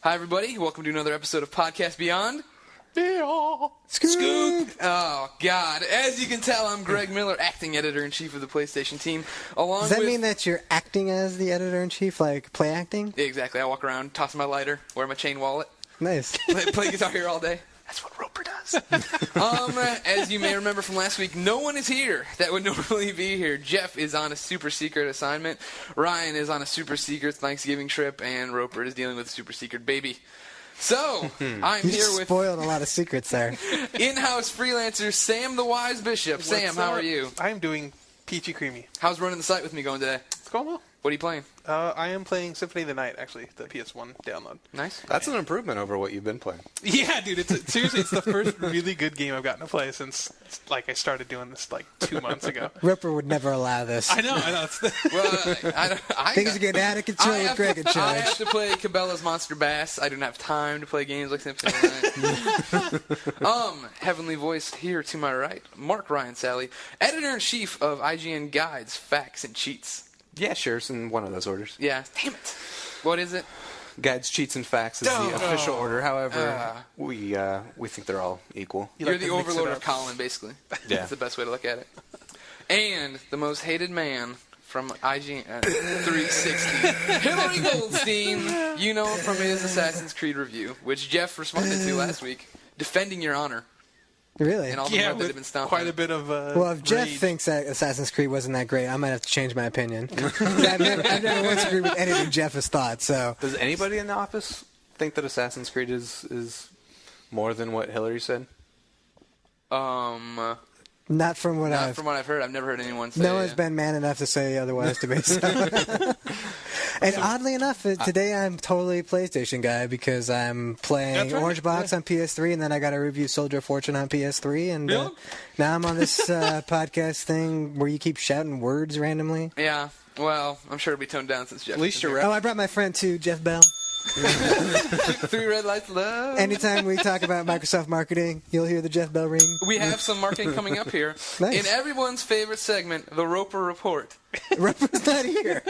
Hi, everybody. Welcome to another episode of Podcast Beyond. Yeah. Scoop! Oh, God. As you can tell, I'm Greg Miller, acting editor-in-chief of the PlayStation team. Does that mean that you're acting as the editor-in-chief, like play acting? Yeah, exactly. I walk around, toss my lighter, wear my chain wallet. Nice. Play Guitar Hero all day. That's what Roper does. As you may remember from last week, no one is here that would normally be here. Jeff is on a super secret assignment. Ryan is on a super secret Thanksgiving trip, and Roper is dealing with a super secret baby. So, I'm You here just with spoiled a lot of secrets there. in-house freelancer Sam the Wise Bishop. Sam, how are you? I'm doing peachy creamy. How's running the site with me going today? It's going well. What are you playing? I am playing Symphony of the Night, actually, the PS1 download. Nice. That's an improvement over what you've been playing. Yeah, dude, seriously, it's the first really good game I've gotten to play since, I started doing this, 2 months ago. Roper would never allow this. I know. Well, Things are getting out of control with Greg in I charge. have to play Cabela's Monster Bass. I don't have time to play games like Symphony of the Night. Heavenly voice here to my right, Mark Ryan Sally, editor-in-chief of IGN Guides, Facts, and Cheats. Yeah, sure. It's in one of those orders. Yeah, damn it. What is it? Guides, Cheats, and Facts is the official order. However, we think they're all equal. You're the overlord of Colin, basically. Yeah. That's the best way to look at it. And the most hated man from IGN 360, Hillary Goldstein. You know him from his Assassin's Creed review, which Jeff responded to last week, defending your honor. Really? And all the mud that had been stomped quite on. a bit of Well, if Jeff rage. thinks that Assassin's Creed wasn't that great, I might have to change my opinion. I've never once agreed with anything Jeff has thought, so... Does anybody in the office think that Assassin's Creed is more than what Hillary said? Not from what Not from what I've heard. I've never heard anyone say No one's been man enough to say otherwise to me. So. And oddly enough, today I'm totally a PlayStation guy because I'm playing That's right, Orange Box on PS3, and then I got to review Soldier of Fortune on PS3, and now I'm on this podcast thing where you keep shouting words randomly. Yeah. Well, I'm sure it'll be toned down since Jeff. At least you're Oh, I brought my friend too, Jeff Bell. 3 red lights love. Anytime we talk about Microsoft marketing, you'll hear the Jeff Bell ring. We have some marketing coming up here. Nice. In everyone's favorite segment, the Roper Report. Roper's not here.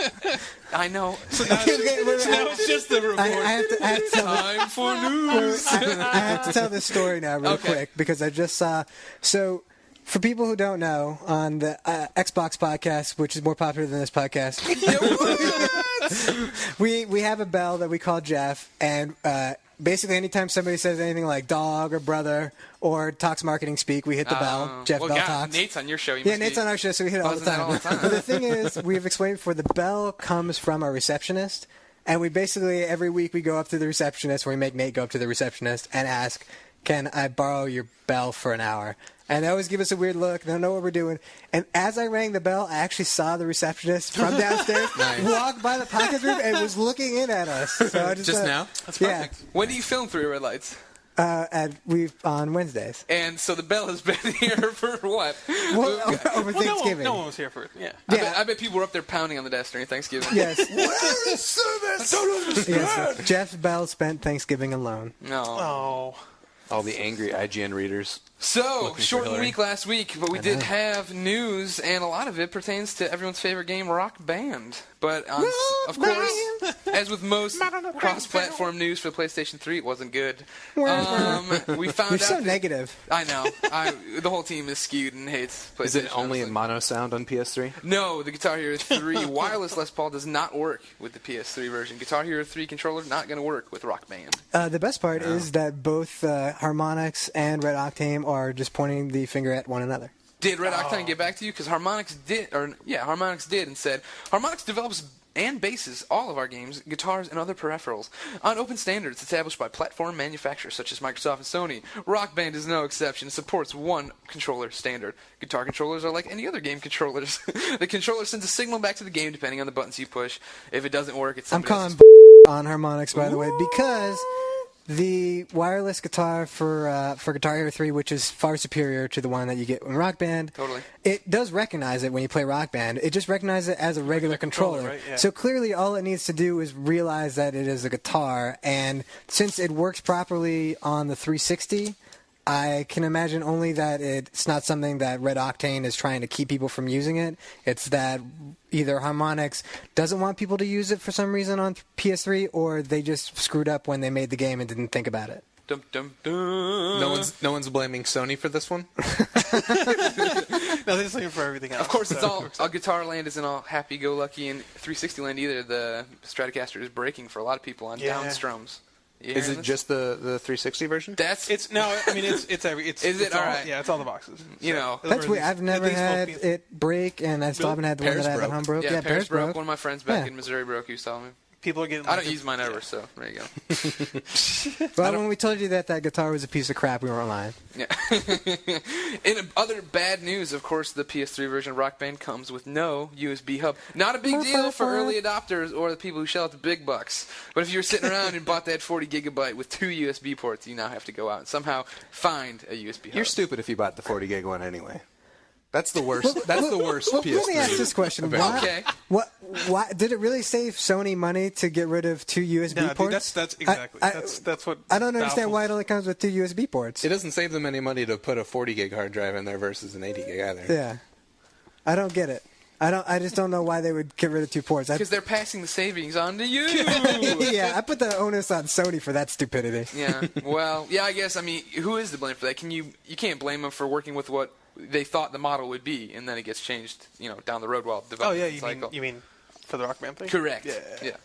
I know. So now it's just the report. I have to tell Time for news. I have to tell this story now real quick because I just saw. So, for people who don't know, on the Xbox podcast, which is more popular than this podcast, we have a bell that we call Jeff, and basically anytime somebody says anything like dog or brother or talks marketing speak, we hit the bell. Jeff Bell talks. Nate's on your show. Yeah, Nate's on our show, so we hit it all the time. But the thing is, we've explained before, the bell comes from our receptionist. And we basically, every week, we go up to the receptionist, or we make Nate go up to the receptionist and ask, can I borrow your bell for an hour? And they always give us a weird look. They don't know what we're doing. And as I rang the bell, I actually saw the receptionist from downstairs walk by the podcast room and was looking in at us. So I just now? That's perfect. When do you film 3 red lights? On Wednesdays. And so the bell has been here for what? Well, over Thanksgiving. No one was here for it. Yeah. I bet people were up there pounding on the desk during Thanksgiving. Yes. Where is service? Don't understand. Yes. Jeff Bell spent Thanksgiving alone. No. Oh. All the angry IGN readers. So, for shortened Hillary. week last week, but we did have news, and a lot of it pertains to everyone's favorite game, Rock Band. But, of course, as with most cross-platform news for the PlayStation 3, it wasn't good. We found You're out so that- negative. I know. The whole team is skewed and hates PlayStation. Is it only in honestly. mono sound on PS3? No, the Guitar Hero 3 wireless Les Paul does not work with the PS3 version. Guitar Hero 3 controller not going to work with Rock Band. The best part is that both Harmonix and Red Octane are just pointing the finger at one another. Did Red Octane get back to you? Because Harmonix did and said, Harmonix develops and bases all of our games, guitars, and other peripherals on open standards established by platform manufacturers such as Microsoft and Sony. Rock Band is no exception. It supports one controller standard. Guitar controllers are like any other game controllers. The controller sends a signal back to the game depending on the buttons you push. If it doesn't work, it's I'm somebody calling else's on Harmonix, by the way, because the wireless guitar for Guitar Hero 3, which is far superior to the one that you get in Rock Band, Totally. it does recognize it when you play Rock Band. It just recognizes it as a regular controller. Right? Yeah. So clearly all it needs to do is realize that it is a guitar, and since it works properly on the 360, I can imagine only that it's not something that Red Octane is trying to keep people from using it. It's that either Harmonix doesn't want people to use it for some reason on PS3, or they just screwed up when they made the game and didn't think about it. Dum, dum, dum. No one's blaming Sony for this one. No, they're looking for everything else. Of course, it's all Guitar Land isn't all happy-go-lucky, and 360 Land either. The Stratocaster is breaking for a lot of people on Downstroms. Is it just the 360 version? It's no. I mean, it's Is it? it's All right. Yeah, it's all the boxes. You know. That's weird. I've never had it break, and I still haven't had the one Pears that I have at home broke. Yeah, Pears broke. broke. One of my friends back Yeah. in Missouri broke. He was telling me. People are getting. I don't use mine ever, so there you go. Well, when we told you that guitar was a piece of crap, we weren't lying. Yeah. In other bad news, of course, the PS3 version of Rock Band comes with no USB hub. Not a big deal for early adopters or the people who shell out the big bucks. But if you were sitting around and bought that 40 gigabyte with 2 USB ports, you now have to go out and somehow find a USB hub. You're stupid if you bought the 40 gig one anyway. That's the worst. That's the worst PS3. Let me ask this question: Okay. Why did it really save Sony money to get rid of 2 USB No, dude, ports? that's exactly. That's what. I don't understand baffles- why it only comes with 2 USB ports. It doesn't save them any money to put a 40 gig hard drive in there versus an 80 gig either. Yeah, I don't get it. I just don't know why they would get rid of 2 ports. Because they're passing the savings on to you. Yeah, I put the onus on Sony for that stupidity. Yeah. Well, yeah, I guess, I mean, who is to blame for that? You can't blame them for working with what they thought the model would be, and then it gets changed, down the road while Oh developing yeah, the cycle. you mean for the Rock Band thing? Correct. Yeah.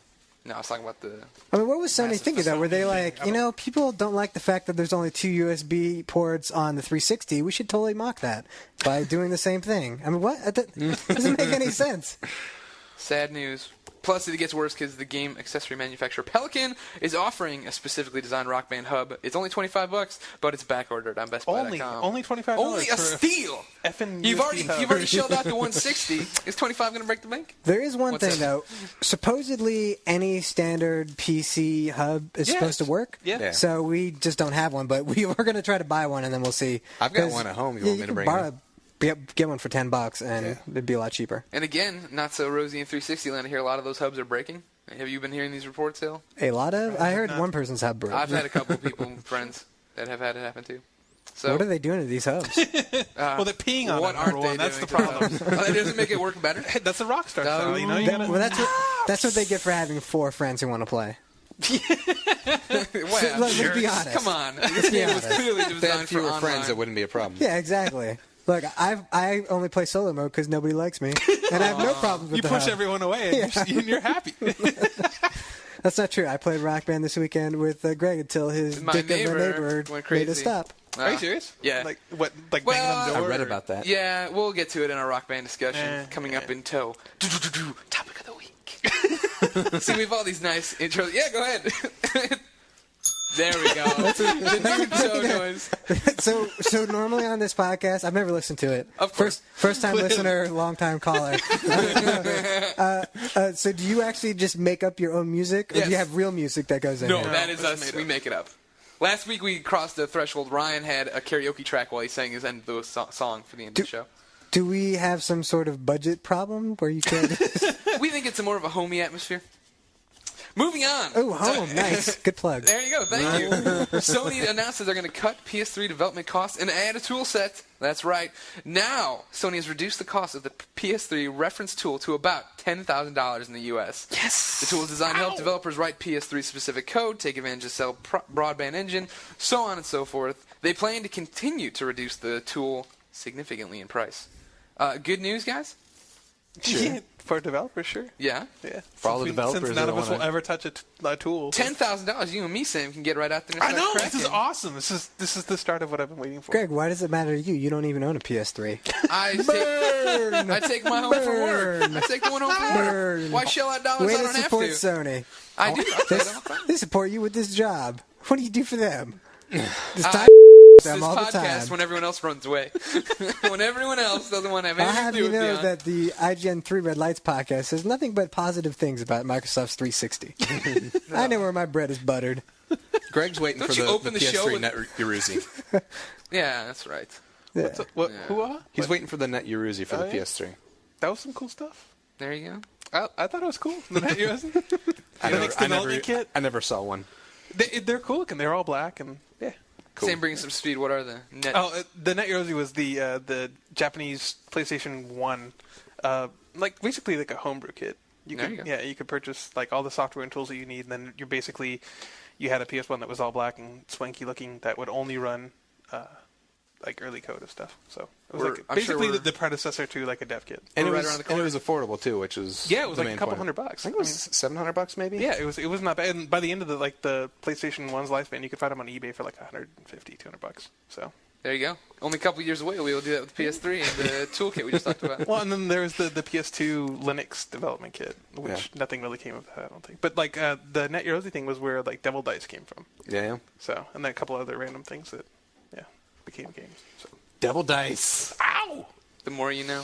No, I was talking about the... I mean, what was Sony Massive thinking though? Were they facility. like, people don't like the fact that there's only 2 USB ports on the 360. We should totally mock that by doing the same thing. I mean, what? That doesn't make any sense. Sad news. Plus, it gets worse because the game accessory manufacturer Pelican is offering a specifically designed Rock Band hub. It's only $25, but it's back ordered on BestBuy.com. Only $25. Only a for steal. Effing You've USB hub. already shelled out the 160. Is 25 going to break the bank? There is one What's thing that? though. Supposedly, any standard PC hub is Yes. supposed to work. Yeah. So we just don't have one, but we're going to try to buy one, and then we'll see. I've got 'Cause, one at home. You yeah, want me to can bring borrow, it? get one for $10, and Yeah. it'd be a lot cheaper. And again, not so rosy in 360 land. I hear a lot of those hubs are breaking. Have you been hearing these reports, Hill? A lot of. I heard one person's hub broke. I've had a couple of people, friends, that have had it happen too. So, What are they doing to these hubs? Well, they're peeing on what it, aren't number they one. That's doing the to problem. themselves? That doesn't make it work better. That's a rock star style, you well, gotta. that's what they get for having 4 friends who want to play. Well, Let's be honest. come on. This game was honest. clearly If they had designed for fewer online. friends, it wouldn't be a problem. Yeah, exactly. Look, I only play solo mode because nobody likes me, and I have no problems with You the push hub. everyone away, and you're happy. That's not true. I played Rock Band this weekend with Greg until his My dick of a neighbor neighbor went made us crazy. stop. Are you serious? Yeah. Like what? Like Well, banging on the I door? read or- about that. Yeah, we'll get to it in our Rock Band discussion Eh, coming up yeah. in tow. Topic of the week. See, we have all these nice intros. Yeah, go ahead. There we go. the new toe noise. So normally on this podcast, I've never listened to it. Of course. First time listener, long time caller. So do you actually just make up your own music, or do you Yes. have real music that goes in? No, here? that is it's us. made We up. make it up. Last week we crossed the threshold. Ryan had a karaoke track while he sang his end of the song for the end of the show. Do we have some sort of budget problem where you can't? We think it's more of a homey atmosphere. Moving on. Oh, home, nice, good plug. There you go. Thank you. Sony announced that they're going to cut PS3 development costs and add a tool set. That's right. Now, Sony has reduced the cost of the PS3 reference tool to about $10,000 in the U.S. Yes. The tool is designed to help developers write PS3 specific code, take advantage of Cell broadband engine, so on and so forth. They plan to continue to reduce the tool significantly in price. Good news, guys? Yeah, for developers, sure. Yeah. Yeah. For all the developers since none that of us will wanna- ever touch a tool. $10,000, you and me, Sam, can get right out there and I start know. cracking. This is awesome. This is the start of what I've been waiting for. Greg, why does it matter to you? You don't even own a PS3. I take my home from work. I take the one home from work. Burn. Why shell out dollars Way I to don't have support to? Sony. I do. I play them all the time. They support you with this job. What do you do for them? Just I time This them all the podcast time. when everyone else runs away. When everyone else doesn't want to have I'll anything have to do you with know Beyond. that the IGN3 Red Lights podcast says nothing but positive things about Microsoft's 360. I know where my bread is buttered. Greg's waiting Don't for you the open the show PS3 with- Net Yaruzi. Yeah, that's right. Yeah. What? Yeah. Who? He's waiting for the Net Yaruzi for Oh, the yeah? PS3. That was some cool stuff. There you go. I thought it was cool. The Net US. I The next development kit. I never saw one. They're cool looking. They're all black and yeah. Cool. Sam, bring us some speed. What are the net? The Net Yoshi was the Japanese PlayStation 1, basically like a homebrew kit. You could purchase like all the software and tools that you need, and then you had a PS1 that was all black and swanky looking that would only run like early code of stuff. So it was basically the predecessor to like a dev kit. And it right was around the corner. And it was affordable too, which is it was the like main a couple point. $100. I think it was $700 maybe. Yeah, it was not bad. And by the end of the PlayStation 1's lifespan, you could find them on eBay for like $150, $200. So There you go. Only a couple years away, we will do that with the PS3 and the toolkit we just talked about. well, and then there was the PS2 Linux development kit, which nothing really came of that, I don't think. But like the Net Yoshi thing was where like Devil Dice came from. Yeah. So and then a couple other random things that became games. So. Devil Dice. Ow! The more you know.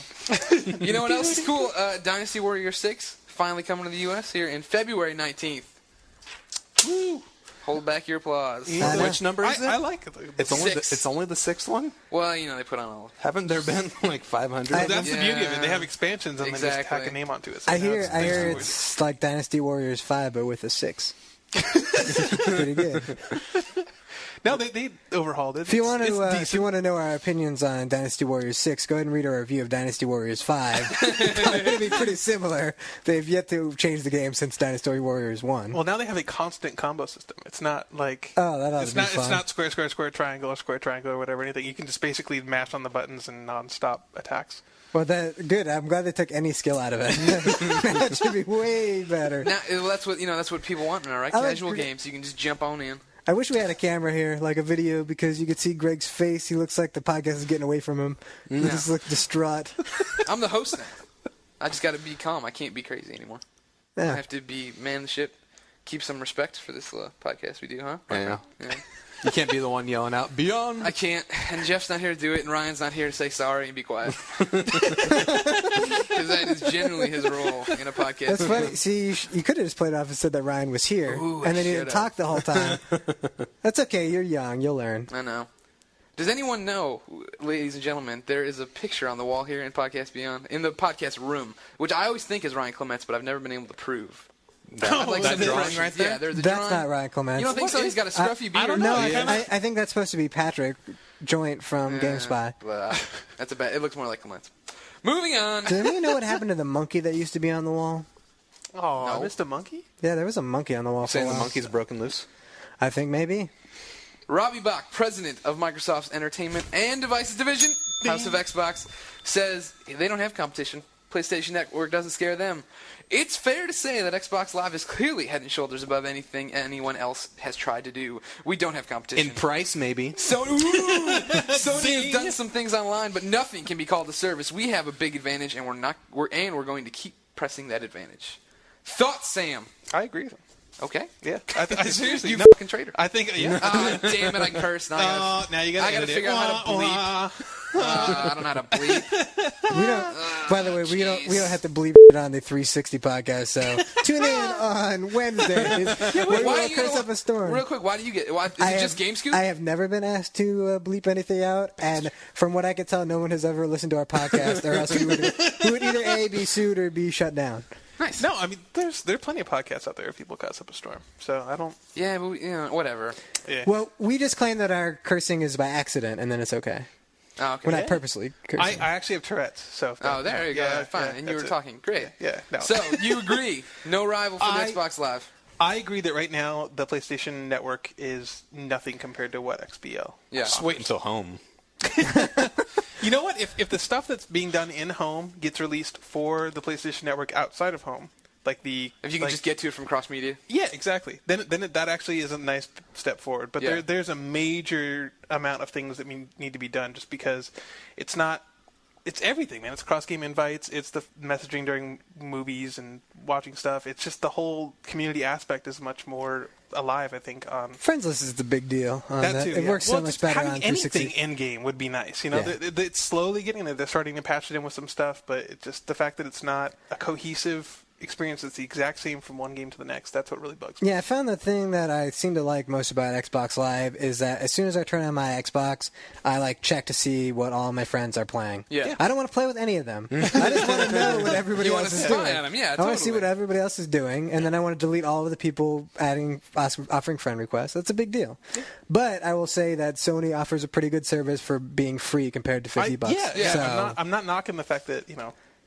You know what else is cool? Dynasty Warrior 6 finally coming to the U.S. here in February 19th. Woo! Hold back your applause. Which number is it? I like it. It's only the sixth one? Well, they put on all. Haven't there been like 500? That's the beauty of it. They have expansions and then just tack a name onto it. So I hear it's like Dynasty Warriors 5, but with a 6. Pretty good. No, they overhauled it. If you want to know our opinions on Dynasty Warriors 6, go ahead and read our review of Dynasty Warriors 5. It's going to be pretty similar. They've yet to change the game since Dynasty Warriors 1. Well, now they have a constant combo system. It's not like it's not square, square, square, triangle, or whatever. Anything you can just basically mash on the buttons and non-stop attacks. Well, good. I'm glad they took any skill out of it. That should be way better. Now, that's what people want now, right? Casual games, you can just jump on in. I wish we had a camera here, like a video, because you could see Greg's face. He looks like the podcast is getting away from him. He just looks distraught. I'm the host now. I just got to be calm. I can't be crazy anymore. Yeah. I have to man the ship, keep some respect for this podcast we do, huh? Yeah. You can't be the one yelling out, "Beyond!" I can't. And Jeff's not here to do it, and Ryan's not here to say sorry and be quiet. Because that is generally his role in a podcast. That's funny. See, you could have just played it off and said that Ryan was here, and then he didn't talk the whole time. That's okay. You're young. You'll learn. I know. Does anyone know, ladies and gentlemen, there is a picture on the wall here in Podcast Beyond, in the podcast room, which I always think is Ryan Clement's, but I've never been able to prove. That drawing right there? Yeah, there's a That's drawing. not Ryan Clements. You don't think so? He's got a scruffy beard. I don't know. I think that's supposed to be Patrick Joint from GameSpy. That's it looks more like Clements. Moving on. Does anyone know what happened to the monkey that used to be on the wall? Oh, No. I missed a monkey? Yeah, there was a monkey on the wall. Saying for a the while. monkey's broken loose? I think maybe. Robbie Bach, president of Microsoft's Entertainment and Devices Division, House of Xbox, says they don't have competition. PlayStation Network doesn't scare them. It's fair to say that Xbox Live is clearly head and shoulders above anything anyone else has tried to do. We don't have competition. In price, maybe. Sony has done some things online, but nothing can be called a service. We have a big advantage, and we're going to keep pressing that advantage. Thoughts, Sam? I agree with him. Okay. Yeah. I seriously, You fucking traitor. I think, Damn it, I cursed. Now you got to figure out how to bleep. I don't know how to bleep. We don't. By the way, we don't have to bleep it on the 360 podcast. So tune in on Wednesdays. Why do you curse up a storm? Real quick, why do you get? Is it just GameScoop? I have never been asked to bleep anything out, and from what I can tell, no one has ever listened to our podcast, or else we would either A, be sued or be shut down. Nice. No, I mean, there are plenty of podcasts out there if people cuss up a storm. So I don't. Yeah, but whatever. Yeah. Well, we just claim that our cursing is by accident, and then it's okay. Oh, okay. We're not purposely cursing. I actually have Tourette's, so. There you go. Yeah, Fine. yeah, And you were that's talking. Great. Yeah. No. So you agree? No rival for the Xbox Live. I agree that right now the PlayStation Network is nothing compared to what XBL. Yeah. Just wait until home. You know what? If the stuff that's being done in home gets released for the PlayStation Network outside of home, like if you can just get to it from cross media. Yeah, exactly. Then that actually is a nice step forward. But Yeah. there's a major amount of things that need to be done just because it's not. It's everything, man. It's cross-game invites. It's the messaging during movies and watching stuff. It's just the whole community aspect is much more alive, I think. On Friends list is the big deal. On that too. It works so much better on 360. Anything in-game would be nice. You know, it's slowly getting there. They're starting to patch it in with some stuff, but it's just the fact that it's not a cohesive experience that's the exact same from one game to the next. That's what really bugs me. Yeah, I found the thing that I seem to like most about Xbox Live is that as soon as I turn on my Xbox, I like check to see what all my friends are playing. Yeah. I don't want to play with any of them. I just want to know what everybody else is doing. On them. Yeah, I want to see what everybody else is doing, and then I want to delete all of the people offering friend requests. That's a big deal. Yeah. But I will say that Sony offers a pretty good service for being free compared to $50. Yeah. So, I'm not knocking the fact that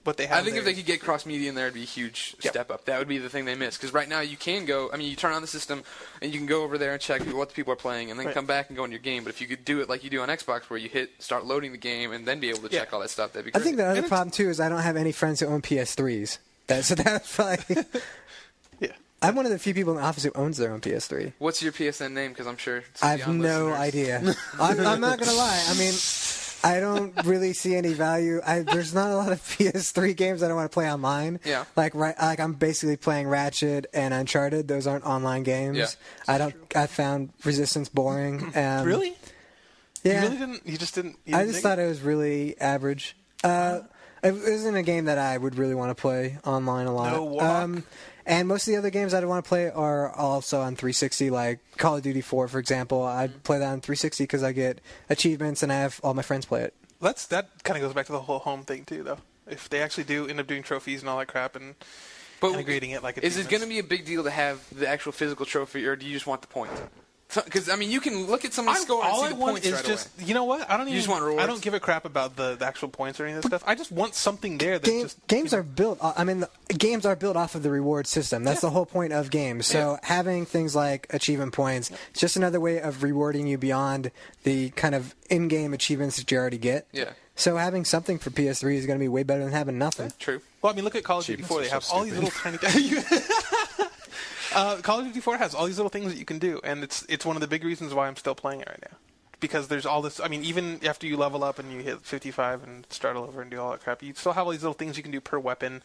what they have. I think if they could get cross-media in there, it'd be a huge step up. That would be the thing they miss. Because right now you can go, you turn on the system and you can go over there and check what the people are playing and then come back and go in your game. But if you could do it like you do on Xbox where you start loading the game and then be able to check all that stuff, that'd be great. I think the other problem, too, is I don't have any friends who own PS3s. So that's probably... Yeah. I'm one of the few people in the office who owns their own PS3. What's your PSN name? Because I'm sure I have no idea. I'm not going to lie. I don't really see any value. There's not a lot of PS3 games I don't want to play online. Yeah. Like I'm basically playing Ratchet and Uncharted. Those aren't online games. Yeah. I found Resistance boring. Really? Yeah. You really didn't? You just didn't? I just thought it was really average. It isn't a game that I would really want to play online a lot. No walk. And most of the other games I'd want to play are also on 360, like Call of Duty 4, for example. I'd play that on 360 because I get achievements and I have all my friends play it. That kind of goes back to the whole home thing, too, though. If they actually do end up doing trophies and all that crap and integrating it like is it going to be a big deal to have the actual physical trophy, or do you just want the point? Because you can look at someone's score and see the points right away. You know what? I don't just want rewards? I don't give a crap about the actual points or any of this stuff. I just want something there that games are built. Games are built off of the reward system. That's the whole point of games. So having things like achievement points, it's just another way of rewarding you beyond the kind of in-game achievements that you already get. Yeah. So having something for PS3 is going to be way better than having nothing. True. Well, look at Call of Duty 4. They have all these little tiny. Call of Duty 4 has all these little things that you can do, and it's one of the big reasons why I'm still playing it right now. Because there's all this. Even after you level up and you hit 55 and start all over and do all that crap, you still have all these little things you can do per weapon.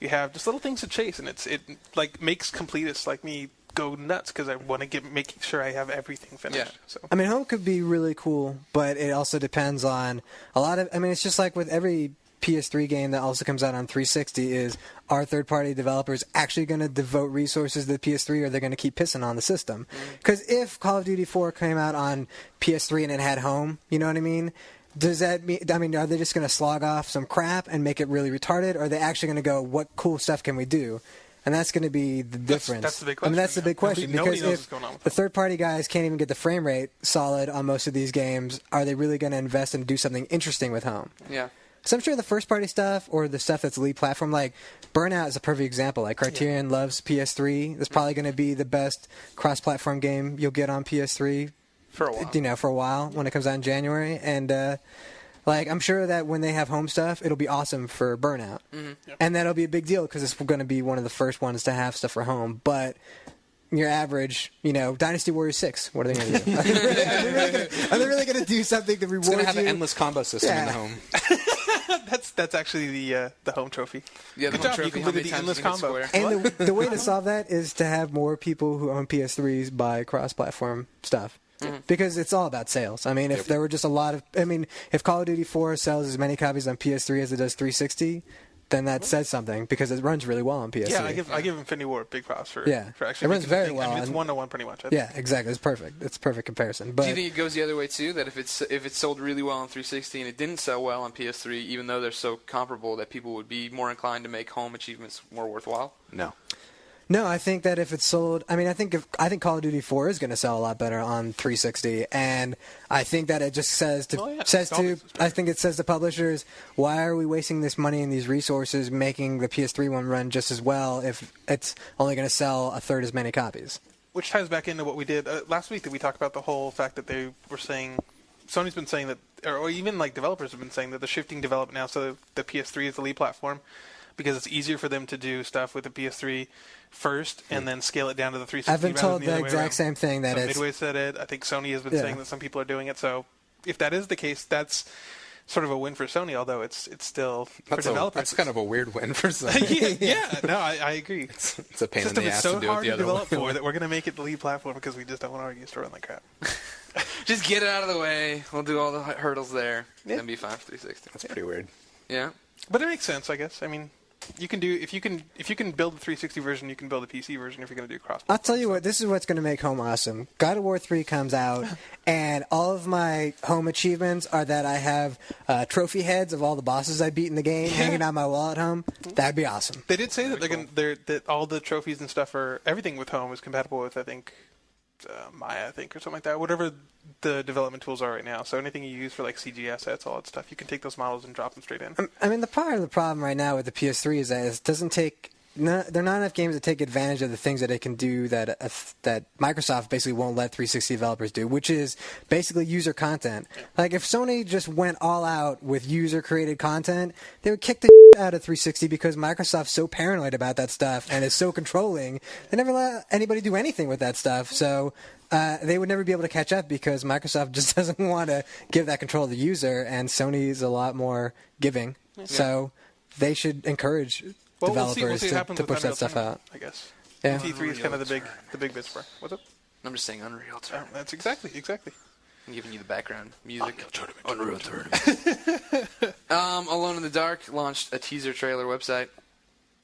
You have just little things to chase, and it makes completists like me go nuts because I want to make sure I have everything finished. Yeah. So. Home could be really cool, but it also depends on a lot of. It's just like with every PS3 game that also comes out on 360 is, are third-party developers actually going to devote resources to the PS3, or are they going to keep pissing on the system? Because if Call of Duty 4 came out on PS3 and it had home, you know what I mean? Does that mean, are they just going to slog off some crap and make it really retarded, or are they actually going to go, what cool stuff can we do? And that's going to be the difference. That's the big question. That's the big question. Nobody because knows if what's going on with the third-party guys can't even get the frame rate solid on most of these games, are they really going to invest and do something interesting with home? Yeah. So I'm sure the first-party stuff or the stuff that's lead platform, like Burnout is a perfect example. Like Criterion loves PS3. It's probably going to be the best cross-platform game you'll get on PS3 for a while. For a while when it comes out in January. And I'm sure that when they have home stuff, it'll be awesome for Burnout, and that'll be a big deal because it's going to be one of the first ones to have stuff for home. But your average, Dynasty Warriors 6, what are they going to do? Are they really going to do something to reward you? It's going to have an endless combo system in the home. That's actually the home trophy. Yeah, the Good home job. trophy. You completed the endless combo. And the way to solve that is to have more people who own PS3s buy cross-platform stuff. Because it's all about sales. If there were just a lot of... if Call of Duty 4 sells as many copies on PS3 as it does 360... then that says something because it runs really well on PS3. Yeah, I give Infinity War big props for actually. It runs very well. It's 1-to-1 pretty much. Yeah, exactly. It's perfect. It's a perfect comparison. But do you think it goes the other way too? That if it sold really well on 360 and it didn't sell well on PS3, even though they're so comparable, that people would be more inclined to make home achievements more worthwhile? No, I think that if it's sold, I think Call of Duty 4 is going to sell a lot better on 360, and I think that it just says to publishers, why are we wasting this money and these resources making the PS3 one run just as well if it's only going to sell a third as many copies? Which ties back into what we did last week. That we talked about the whole fact that they were saying, Sony's been saying that, or even like developers have been saying that they're shifting development now, so the PS3 is the lead platform. Because it's easier for them to do stuff with the PS3 first and then scale it down to the 360. I've been told the exact same thing. That Midway said it. I think Sony has been saying that some people are doing it. So if that is the case, that's sort of a win for Sony, although it's still for developers. That's kind of a weird win for Sony. I agree. It's a pain in the ass to do it the other way. For that we're going to make it the lead platform because we just don't want our games to run like crap. Just get it out of the way. We'll do all the hurdles there. Then be fine for 360. That's pretty weird. Yeah. But it makes sense, I guess. You can do if you can build the 360 version, you can build a PC version if you're going to do cross. I'll tell you what, this is what's going to make home awesome. God of War 3 comes out, and all of my home achievements are that I have trophy heads of all the bosses I beat in the game hanging on my wall at home. That'd be awesome. They did say that that all the trophies and stuff everything with home is compatible with, I think, Maya, or something like that. Whatever the development tools are right now. So anything you use for like CG assets, all that stuff, you can take those models and drop them straight in. I mean, the part of the problem right now with the PS3 is that it doesn't take. There are not enough games that take advantage of the things that it can do that Microsoft basically won't let 360 developers do, which is basically user content. Like, if Sony just went all out with user-created content, they would kick the out of 360 because Microsoft's so paranoid about that stuff and is so controlling. They never let anybody do anything with that stuff, so they would never be able to catch up because Microsoft just doesn't want to give that control to the user, and Sony's a lot more giving. Yeah. So they should encourage developers we'll see to push that stuff out. I guess. Yeah. T3 is kind of the big bit for. What's up? I'm just saying Unreal Tournament. That's exactly. I'm giving you the background music. Unreal Tournament. Alone in the Dark launched a teaser trailer website.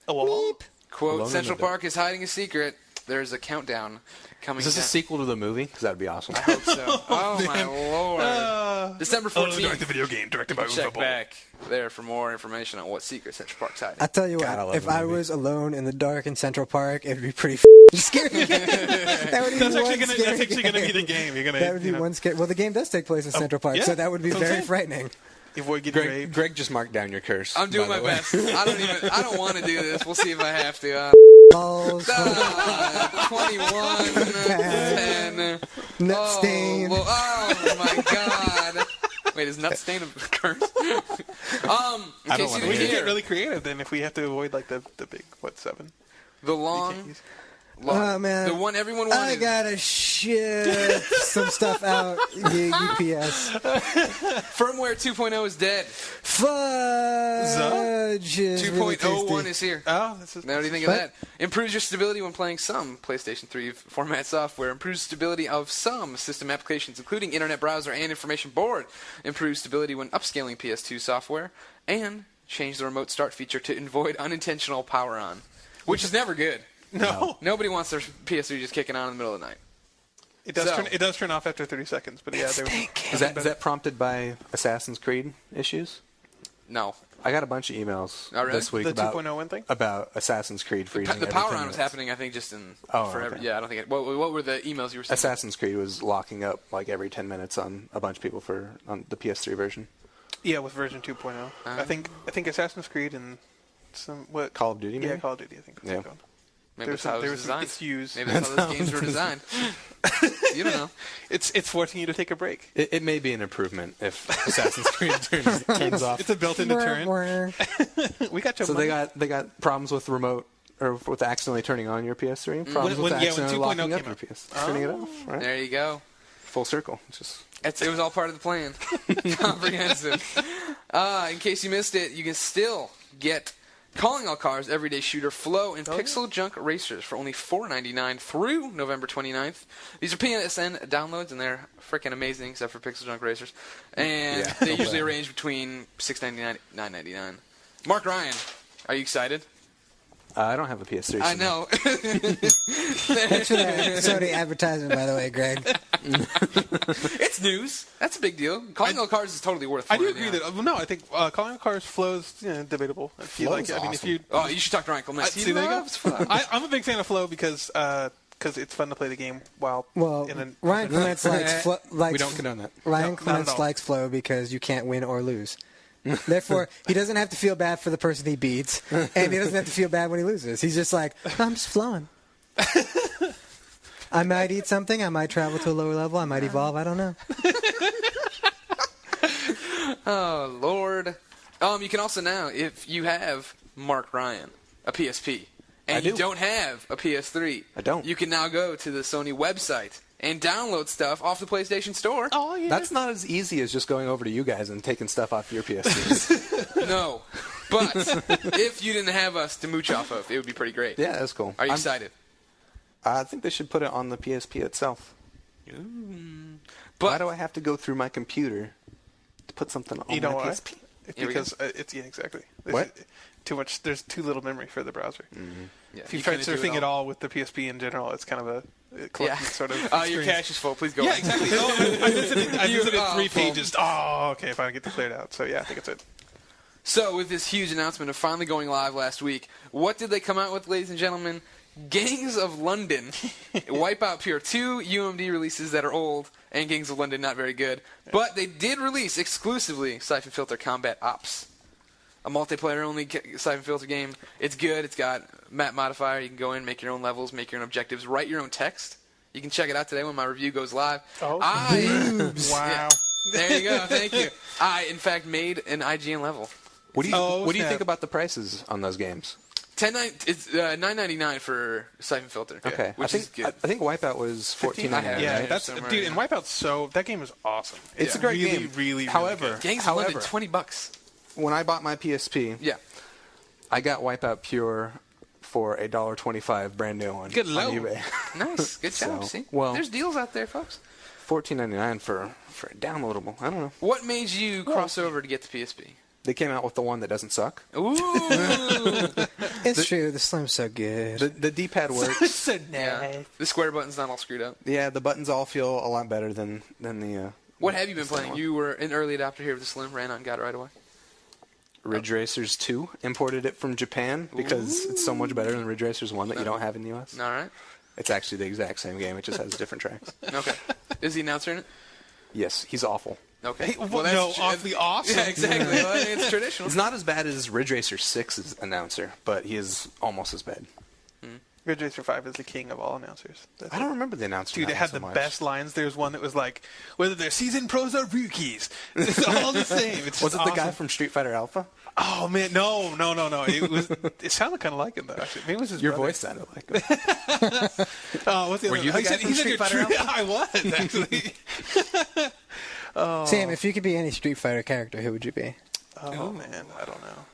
Quote, Alone Central Park is hiding a secret. There's a countdown coming. Is this a sequel to the movie? Because that'd be awesome. I hope so. Oh, my Lord. December 14th. the video game directed by Check back there for more information on what secret Central Park's hiding. I'll tell you God, what, if I was alone in the dark in Central Park, it'd be pretty scary. That's actually going to be the game. That would be one scary. Well, the game does take place in Central Park, so that would be very frightening. Avoid getting raped. Greg just marked down your curse. I'm doing my best. I don't want to do this. We'll see if I have to. Balls. 21, 10. Nut stain. Oh my God. Wait, is nut stain a curse? In case you didn't We can hear, get really creative then if we have to avoid like the big 7. the long. Oh, man. The one everyone wanted. I gotta ship some stuff out. UPS. Firmware 2.0 is dead. Fudge. 2.01 is here. Oh, Now, what do you think of that? Improves your stability when playing some PlayStation 3 format software. Improves stability of some system applications, including Internet Browser and Information Board. Improves stability when upscaling PS2 software. And change the remote start feature to avoid unintentional power on, which is never good. No. Nobody wants their PS3 just kicking on in the middle of the night. It does turn off after 30 seconds, but yeah. Is that prompted by Assassin's Creed issues? No. I got a bunch of emails this week the about 2.01 thing? About Assassin's Creed freezing. The power on was happening, I think, just in forever. Okay. Yeah, I don't think it. What were the emails you were sending? Assassin's Creed was locking up like every 10 minutes on a bunch of people on the PS3 version. Yeah, with version 2.0. I think Assassin's Creed and Call of Duty. Maybe? Yeah, Call of Duty. I think. Yeah. Maybe that's how it was designed. Maybe that's how those games were designed. You don't know. It's forcing you to take a break. It may be an improvement if Assassin's Creed turns off. It's a built-in deterrent. We got your so money. they got problems with remote or with accidentally turning on your PS3. Problems with accidentally locking up your PS, turning it off. Right? There you go. Full circle. It was all part of the plan. Comprehensive. In case you missed it, you can still get Calling All Cars Everyday Shooter Flow and Pixel Junk Racers for only $4.99 through November 29th. These are PSN downloads, and they're freaking amazing, except for Pixel Junk Racers. And they usually range between $6.99 and $9.99. Mark Ryan, are you excited? I don't have a PS3. I know. Thanks for that Sony advertisement, by the way, Greg. It's news. That's a big deal. Calling All Cars is totally worth it. I do agree that. No, I think Calling All Cars flows debatable. If you like it. Awesome. I mean, if you. Oh, you should talk to Ryan Clements. He loves Flow. I'm a big fan of Flow because it's fun to play the game while. Well, Ryan Clements likes we don't condone that. Ryan Clements likes Flow because you can't win or lose. Therefore, he doesn't have to feel bad for the person he beats, and he doesn't have to feel bad when he loses. He's just like, I'm just flowing. I might eat something. I might travel to a lower level. I might evolve. I don't know. Oh, Lord. You can also now, if you have Mark Ryan, a PSP, and you don't have a PS3, I don't. You can now go to the Sony website and download stuff off the PlayStation Store. Oh, yeah. That's not as easy as just going over to you guys and taking stuff off your PS3s. No. But if you didn't have us to mooch off of, it would be pretty great. Yeah, that's cool. Are you excited? I think they should put it on the PSP itself. But why do I have to go through my computer to put something on my PSP? Because it's exactly. What? too much. There's too little memory for the browser. Mm-hmm. Yeah, if you tried surfing at all with the PSP in general, it's kind of a clunky sort of. Your cache is full. Please go. Yeah, exactly. I visited 3 pages. Oh, okay. If I get to clear it out. So yeah, I think it's it. So with this huge announcement of finally going live last week, what did they come out with, ladies and gentlemen? Gangs of London, Wipeout Pure, 2 UMD releases that are old, and Gangs of London not very good. But they did release exclusively Siphon Filter Combat Ops, a multiplayer-only Siphon Filter game. It's good. It's got map modifier. You can go in, make your own levels, make your own objectives, write your own text. You can check it out today when my review goes live. Oh, wow. Yeah, there you go. Thank you. I, in fact, made an IGN level. What do you think about the prices on those games? It's $9.99 for Siphon Filter. Okay, which is good. I think Wipeout was $14.99. Yeah, dude. And Wipeout's that game is awesome. It's a great game. Really, however, Gangs of London, $20. When I bought my PSP, I got Wipeout Pure for $1.25 brand new on eBay. Nice, good job. See, there's deals out there, folks. $14.99 for a downloadable. I don't know. What made you cross over to get the PSP? They came out with the one that doesn't suck. Ooh! It's true. The Slim's so good. The D-pad works. So nice. Yeah. The square button's not all screwed up. Yeah, the buttons all feel a lot better than the. What have you been playing? You were an early adopter here with the Slim. Ran out and got it right away. Ridge Racers 2. Imported it from Japan because it's so much better than Ridge Racers 1 that you don't have in the U.S. All right. It's actually the exact same game. It just has different tracks. Okay. Is the announcer in it? Yes, he's awful. Okay. Hey, awfully awesome. Yeah, exactly. Well, I mean, it's traditional. He's not as bad as Ridge Racer 6's announcer, but he is almost as bad. Ridge Racer 5 is the king of all announcers. I don't remember the announcer. Dude, it had the best lines. There's one that was like, whether they're seasoned pros or rookies, it's all the same. It's was it awesome. the guy from Street Fighter Alpha? Oh man, no. It sounded kind of like him though. Actually, maybe it was his Your brother. voice sounded like him. What's the Were other? you the guy from Street Fighter Alpha? I was actually. Sam, if you could be any Street Fighter character, who would you be? Oh man, I don't know.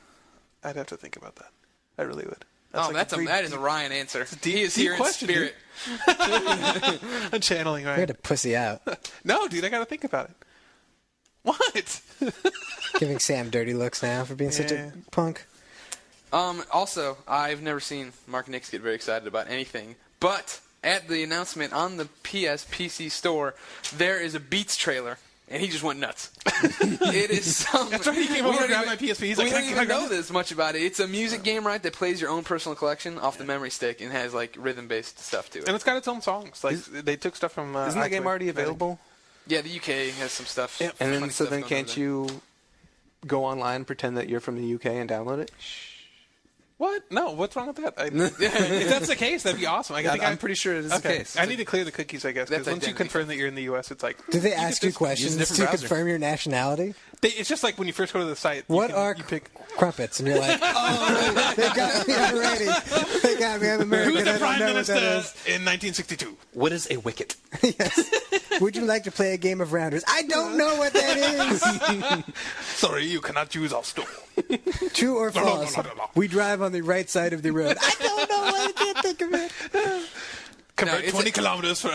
I'd have to think about that. I really would. That is a Ryan answer. He is here in spirit. I'm channeling You're Ryan. to pussy out. No, dude, I got to think about it. What? Giving Sam dirty looks now for being such a punk. Also, I've never seen Mark Nix get very excited about anything, but at the announcement on the PC store, there is a Beats trailer. And he just went nuts. It is some. That's right. He came over and grabbed my PSP. He's like, we don't even know this much about it. It's a music game, right? That plays your own personal collection off the memory stick and has like rhythm-based stuff to it. And it's got its own songs. Like they took stuff from. Isn't that game already available? Yeah, the UK has some stuff. Yeah. And then can't you go online and pretend that you're from the UK and download it? What? No, what's wrong with that? If that's the case, that'd be awesome. I'm pretty sure it is the case. I need to clear the cookies, I guess, because once you confirm that you're in the U.S., it's like... Do they ask you questions to confirm your nationality? It's just like when you first go to the site. What are crumpets? And you're like, oh, they got me already. They got me. I'm American. Who's the I don't Prime know Minister what that is. in 1962? What is a wicket? Yes. Would you like to play a game of rounders? I don't know what that is. Sorry, you cannot use our store. True or false? No. We drive on the right side of the road. I don't know why I can't think of it. Convert 20 kilometers for...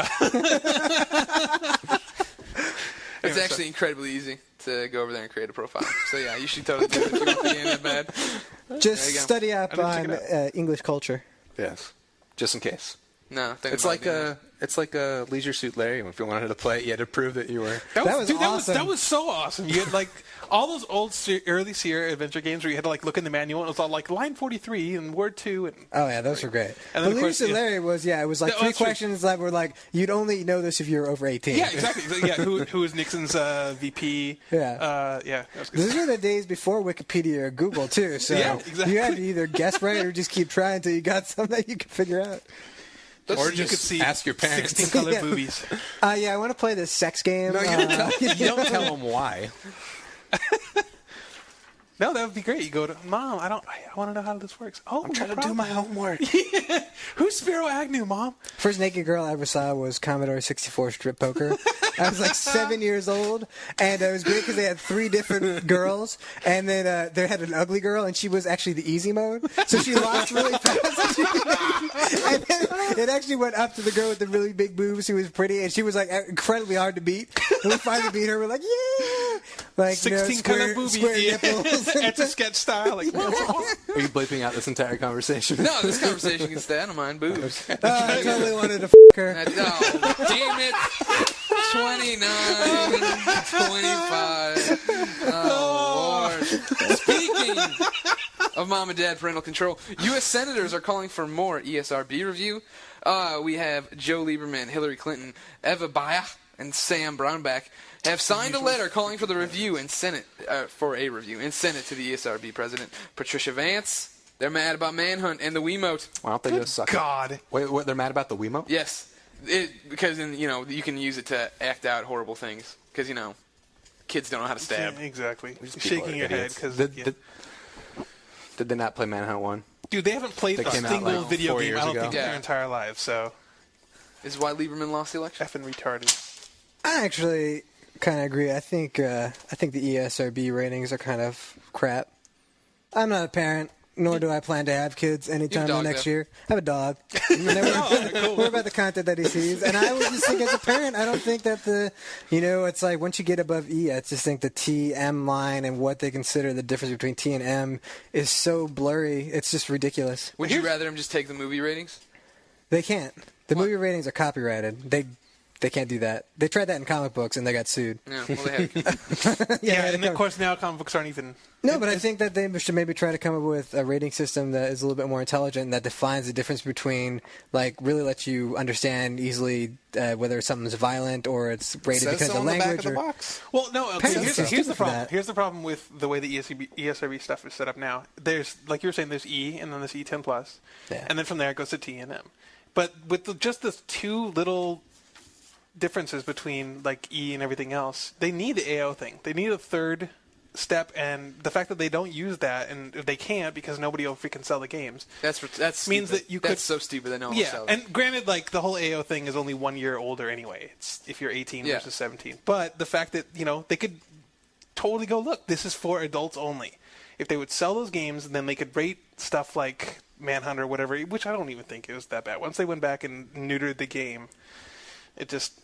It's actually incredibly easy to go over there and create a profile. So yeah, you should totally do it if you want the game that bad. Just study up on English culture. Yes, just in case. No, it's like a Leisure Suit Larry. If you wanted to play it, you had to prove that you were. That was awesome. That was so awesome. You had like all those old early Sierra adventure games where you had to like look in the manual and it was all like line 43 and word 2 and. Oh yeah, those were great. And then Leisure Suit Larry was it was like three questions that were like you'd only know this if you were over 18. Yeah, exactly. Yeah, who was Nixon's VP? Yeah, yeah. These were the days before Wikipedia or Google too. So yeah, exactly. You had to either guess right or just keep trying until you got something that you could figure out. Or you could see ask your parents. 16-color boobies. Yeah, I want to play this sex game. No, you don't tell them why. No, that would be great. You go to Mom. I want to know how this works. Oh, I'm trying to do my homework. Who's Spiro Agnew, Mom? First naked girl I ever saw was Commodore 64 strip poker. I was like 7 years old, and it was great because they had 3 different girls, and then they had an ugly girl, and she was actually the easy mode, so she lost really fast. And then it actually went up to the girl with the really big boobs who was pretty, and she was like incredibly hard to beat. And we finally beat her. We're like, yeah. like 16 color boobies, square nipples. Etch a sketch style. Like, Are you bleeping out this entire conversation? No, this conversation can stay. I don't mind boobs. I totally wanted to her. Oh, damn it. 29, 25. Oh, Lord. Speaking of mom and dad parental control, U.S. senators are calling for more ESRB review. We have Joe Lieberman, Hillary Clinton, Eva Baia, and Sam Brownback have signed a letter calling for the review in Senate for a review in Senate to the ESRB president Patricia Vance. They're mad about Manhunt and the Wiimote. Why don't they just suck God. it? Wait, what? They're mad about the Wiimote? Yes, because you can use it to act out horrible things. Because kids don't know how to stab. Yeah, exactly. Just Shaking your head idiots. because. Did they not play Manhunt 1? Dude, they haven't played a single video game, I don't think, in their entire lives, so. This is why Lieberman lost the election? Effing retarded. I actually kind of agree. I think the ESRB ratings are kind of crap. I'm not a parent, nor do I plan to have kids anytime next year. I have a dog. We're about the content that he sees. And I would just think as a parent, I don't think that it's like once you get above E, I just think the T-M line and what they consider the difference between T and M is so blurry. It's just ridiculous. Would you rather them just take the movie ratings? They can't. The movie ratings are copyrighted. They can't do that. They tried that in comic books and they got sued. Yeah, well, they had. And of course now comic books aren't even. No, but I think that they should maybe try to come up with a rating system that is a little bit more intelligent, that defines the difference between, like, really lets you understand easily whether something's violent or it's rated because of language. Well, no. Okay, here's the problem. That. Here's the problem with the way the ESRB stuff is set up now. There's, like you were saying, there's E and then there's E10 plus, and then from there it goes to T and M. But with just the two little differences between like E and everything else, they need the AO thing. They need a third step, and the fact that they don't use that, and they can't because nobody will freaking sell the games. That's means stupid. that you could. That's so stupid that no one will sell them. And granted, like the whole AO thing is only 1 year older anyway. It's if you're 18 versus 17. But the fact that they could totally go, look, this is for adults only. If they would sell those games, then they could rate stuff like Manhunt or whatever, which I don't even think it was that bad. Once they went back and neutered the game, it just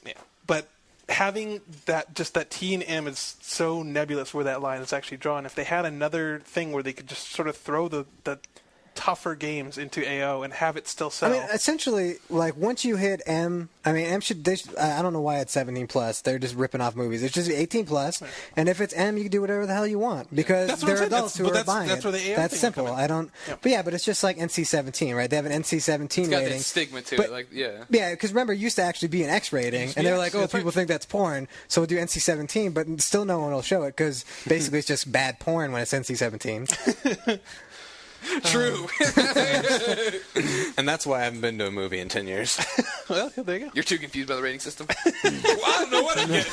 But having that T and M is so nebulous where that line is actually drawn. If they had another thing where they could just sort of throw the tougher games into AO and have it still sell. I mean, essentially, like once you hit M, I mean, I don't know why it's 17 plus. They're just ripping off movies. It's just 18 plus, and if it's M, you can do whatever the hell you want because they're adults who are buying it. Where the AO that's simple. I don't. Yep. But it's just like NC-17, right? They have an NC-17 rating. It's got that stigma to it, Yeah, because remember, it used to actually be an X rating, and they're like, oh, people think that's porn, so we'll do NC-17, but still no one will show it because basically it's just bad porn when it's NC-17. True. And that's why I haven't been to a movie in 10 years. Well, there you go. You're too confused by the rating system. Well, I don't know what I'm getting.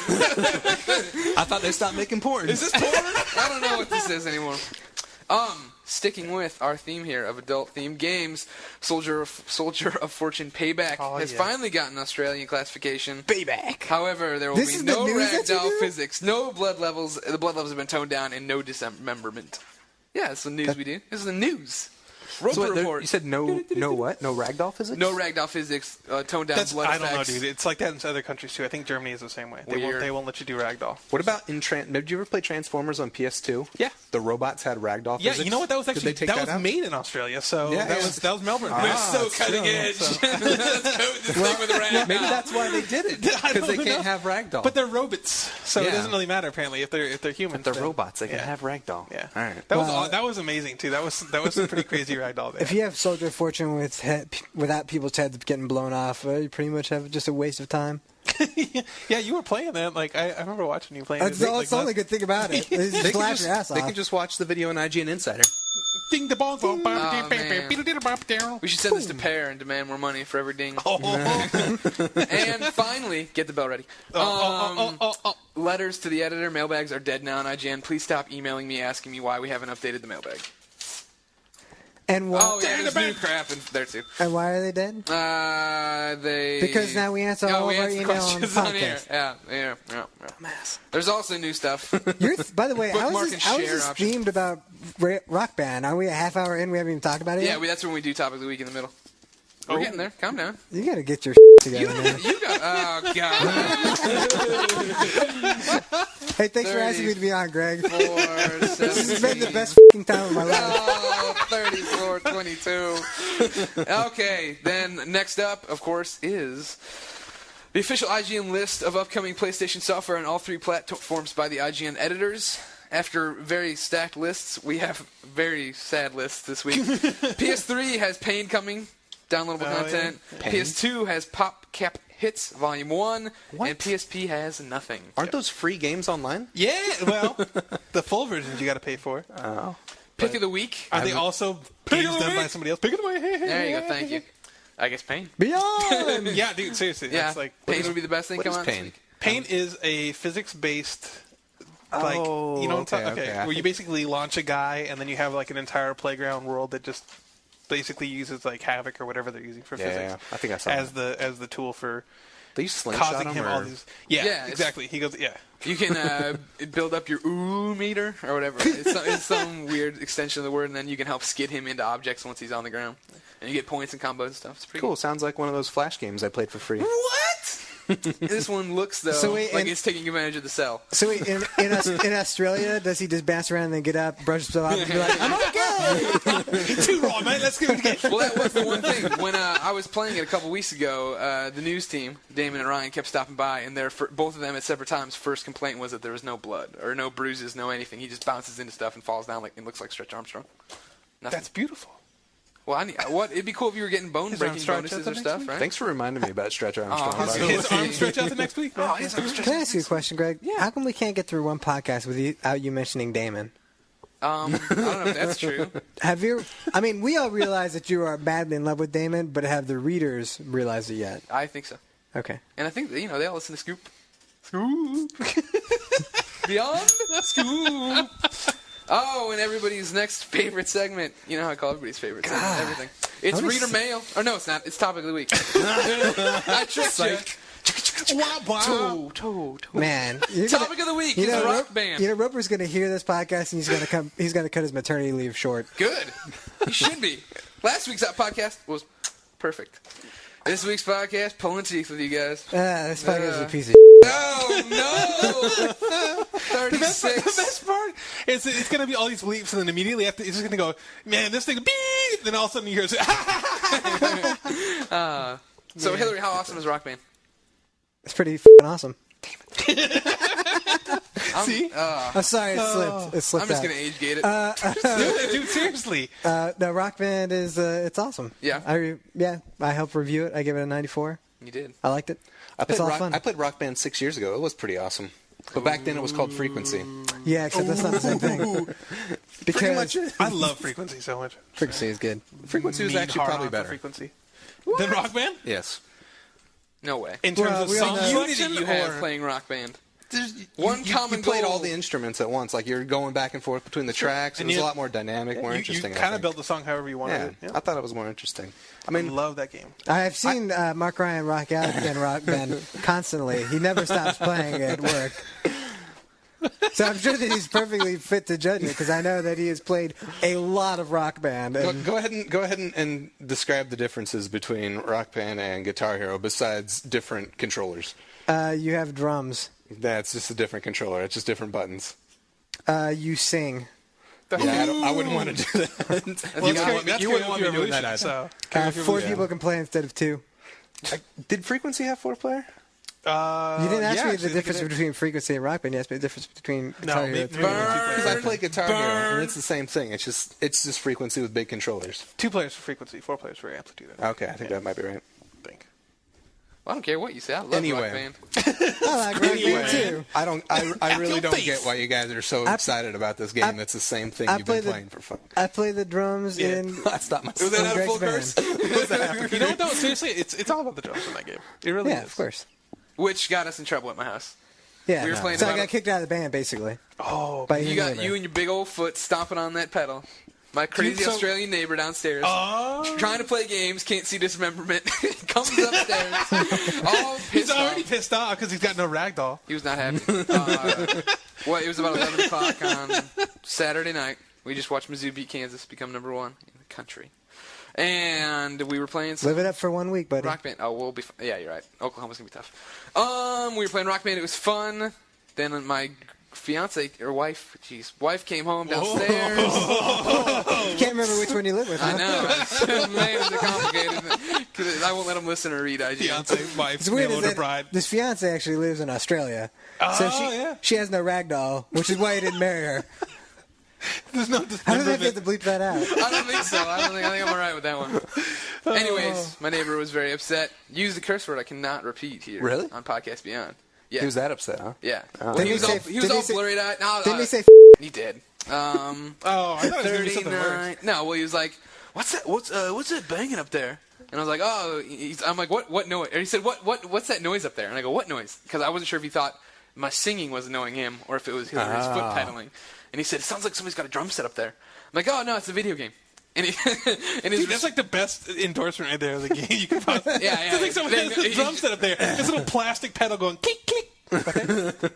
I thought they stopped making porn. Is this porn? I don't know what this is anymore. Sticking with our theme here of adult-themed games, Soldier of Fortune Payback has finally gotten Australian classification. Payback. However, there will be no ragdoll physics, no blood levels. The blood levels have been toned down, and no dismemberment. Yeah, it's the news we do. This is the news. Roper report. You said no what? No ragdoll physics? No ragdoll physics, toned down blood I effects. don't know, dude. It's like that in other countries, too. I think Germany is the same way. They won't let you do ragdoll. What about did you ever play Transformers on PS2? Yeah. The robots had ragdoll physics? Yeah, you know what? That was actually made in Australia, so that was Melbourne. We're so cutting edge. Let's code this thing with ragdoll. Maybe that's why they did it, because they can't have ragdoll. But they're robots, so it doesn't really matter, apparently, if they're humans. But they're robots. They can have ragdoll. Yeah. All right. That was amazing, too. That was some pretty crazy ragdoll there. If you have Soldier of Fortune without people's heads getting blown off, you pretty much have just a waste of time. Yeah, you were playing that. Like I remember watching you playing. That's the only good thing about it. They can just watch the video on IGN Insider. Ding the bong. We should send this to Pear and demand more money for every ding. And finally, get the bell ready. Letters to the editor. Mailbags are dead now on IGN. Please stop emailing me asking me why we haven't updated the mailbag. And there's new crap in there too. And why are they dead? Because now we answer all of our emails on the podcast. Yeah. There's also new stuff. By the way, I was Bookmark and share just option. themed about Rock Band. Are we a half hour in? We haven't even talked about it yet? Yeah, that's when we do topic of the week in the middle. We're getting there. Calm down. You got to get your together, man. You got. Oh God. Hey, thanks for asking me to be on, Greg. 4, This has been the best f***ing time of my life. Oh, 34, 22. Okay, then next up, of course, is the official IGN list of upcoming PlayStation software on all 3 platforms by the IGN editors. After very stacked lists, we have very sad lists this week. PS3 has Pain coming, downloadable content. Yeah. PS2 has PopCap Hits Volume 1, and PSP has nothing. Aren't those free games online? Yeah, well, the full versions you got to pay for. Oh. Pick of the week. Are they also games done by somebody else? Pick of the week. There you go, thank you. I guess Pain. Beyond! Yeah, dude, seriously. Yeah, that's like, Pain would be the best thing come on Pain? this week. Pain is a physics-based... Like, Oh, you know, okay. where you basically launch a guy, and then you have like an entire playground world that just basically uses like Havoc or whatever they're using for physics. Yeah, I think I saw as the tool for they use slingshot causing him all these. Yeah, exactly. He goes, yeah. You can build up your ooh meter or whatever. It's some weird extension of the word, and then you can help skid him into objects once he's on the ground, and you get points and combos and stuff. It's pretty cool. Sounds like one of those Flash games I played for free. What? This one looks though like it's taking advantage of the cell. So wait, in Australia, does he just bounce around and then get up, brush himself off, and be like, "I'm okay"? Too raw, mate. Let's give it again. Well, that was the one thing when I was playing it a couple weeks ago. The news team, Damon and Ryan, kept stopping by, and both of them at separate times. First complaint was that there was no blood or no bruises, no anything. He just bounces into stuff and falls down like it looks like Stretch Armstrong. Nothing. That's beautiful. Well, it'd be cool if you were getting bone-breaking bonuses or stuff, right? Thanks for reminding me about Stretch Armstrong. His arm stretch out the next week. Oh, his arm stretch. Can I ask you a question, Greg? Yeah. How come we can't get through one podcast without you mentioning Damon? I don't know if that's true. Have you? I mean, we all realize that you are madly in love with Damon, but have the readers realized it yet? I think so. Okay. And I think they all listen to Scoop. Scoop. Beyond Scoop. Oh, and everybody's next favorite segment. You know how I call everybody's favorite segment. Everything. It's reader mail. Or no, it's not. It's topic of the week. I tricked you. Wow. Man, Topic of the week is rock band. You know, Roper's going to hear this podcast and he's going to cut his maternity leave short. Good. He should be. Last week's podcast was perfect. This week's podcast, pulling teeth with you guys. This podcast is a piece of No. 36. The best part is it's going to be all these bleeps, and then immediately after, it's just going to go, man, this thing, beep! Then all of a sudden you hear it. So, Hillary, how awesome is Rock Band? It's pretty f***ing awesome. See? I'm sorry, it slipped. It slipped I'm just out. going to age gate it. Dude, seriously. No, Rock Band is it's awesome. Yeah? I helped review it. I gave it a 94. You did. I liked it. I It's all fun. played Rock Band 6 years ago. It was pretty awesome. But back then it was called Frequency. Yeah, except that's not the same thing. Because I love Frequency so much. Frequency is good. Frequency was actually probably better. Frequency. Than Rock Band? Yes. No way. In terms Well, of we all song know- Unity selection, you have or- playing Rock Band. One common you played goal. all the instruments at once. Like you're going back and forth between the tracks. It And was you- a lot more dynamic, more interesting. You kind of built the song however you wanted Yeah, it. I thought it was more interesting. I I mean, love that game. I have seen Mark Ryan rock out and Rock Band constantly. He never stops playing at work. So I'm sure that he's perfectly fit to judge it because I know that he has played a lot of Rock Band. And go ahead and describe the differences between Rock Band and Guitar Hero besides different controllers. you have drums. That's just a different controller. It's just different buttons. You sing. Yeah, I wouldn't want to do that. You wouldn't want me doing that either. So. 4 people can play instead of 2. Did Frequency have 4-player? You didn't ask me actually, the difference between Frequency and Rock Band. You asked me the difference between Guitar Hero. Because I play Guitar Hero, and it's the same thing. It's just Frequency with big controllers. 2 players for Frequency, 4 players for Amplitude. Okay, I think that might be right. I think. Well, I don't care what you say. I love Anyway. Rock Band. I like Rock Band too. I really don't get why you guys are so excited about this game. That's the same thing you've been playing for fun. I play the drums in. That's not my Was that in out of Greg's full band. curse? You know what, though? Seriously, it's all about the drums in that game. It really Yeah, is. of course. Which got us in trouble at my house. Yeah. We were playing so I about got kicked out of the band basically. Oh, By You your got neighbor. you and your big old foot stomping on that pedal. My crazy so- Australian neighbor downstairs, trying to play games, can't see dismemberment, comes upstairs, all pissed he's already off. pissed off because he's got no ragdoll. He was not happy. It was about 11 o'clock on Saturday night. We just watched Mizzou beat Kansas, become number 1 in the country. And we were playing some Live it up for 1 week, buddy. Rock Band. Oh, we'll be yeah, you're right. Oklahoma's going to be tough. We were playing Rock Band. It was fun. Then my fiance or wife came home downstairs. Can't remember which one you live with. Huh? I know. Man, it's complicated. Because I won't let him listen or read IGN. Fiance, wife, It's weird mail bride. this fiance actually lives in Australia. So she has no ragdoll, which is why he didn't marry her. There's no How did I get to bleep that out? I don't think so. I think I'm all right with that one. Anyways, my neighbor was very upset. Used a curse word I cannot repeat here. Really? On Podcast Beyond. Yeah. He was that upset, huh? Yeah. Oh. Well, he was all blurry-eyed. No, Didn't he say he did. I thought it was going to be something worse. No, well, he was like, what's that banging up there? And I was like, oh, I'm like, what noise? Or he said, what's that noise up there? And I go, what noise? Because I wasn't sure if he thought my singing was annoying him or if it was his foot pedaling. And he said, it sounds like somebody's got a drum set up there. I'm like, oh, no, it's a video game. And Dude, that's like the best endorsement right there of the game you can possibly. Yeah. It's like someone has a drum set up there. This little plastic pedal going click, click.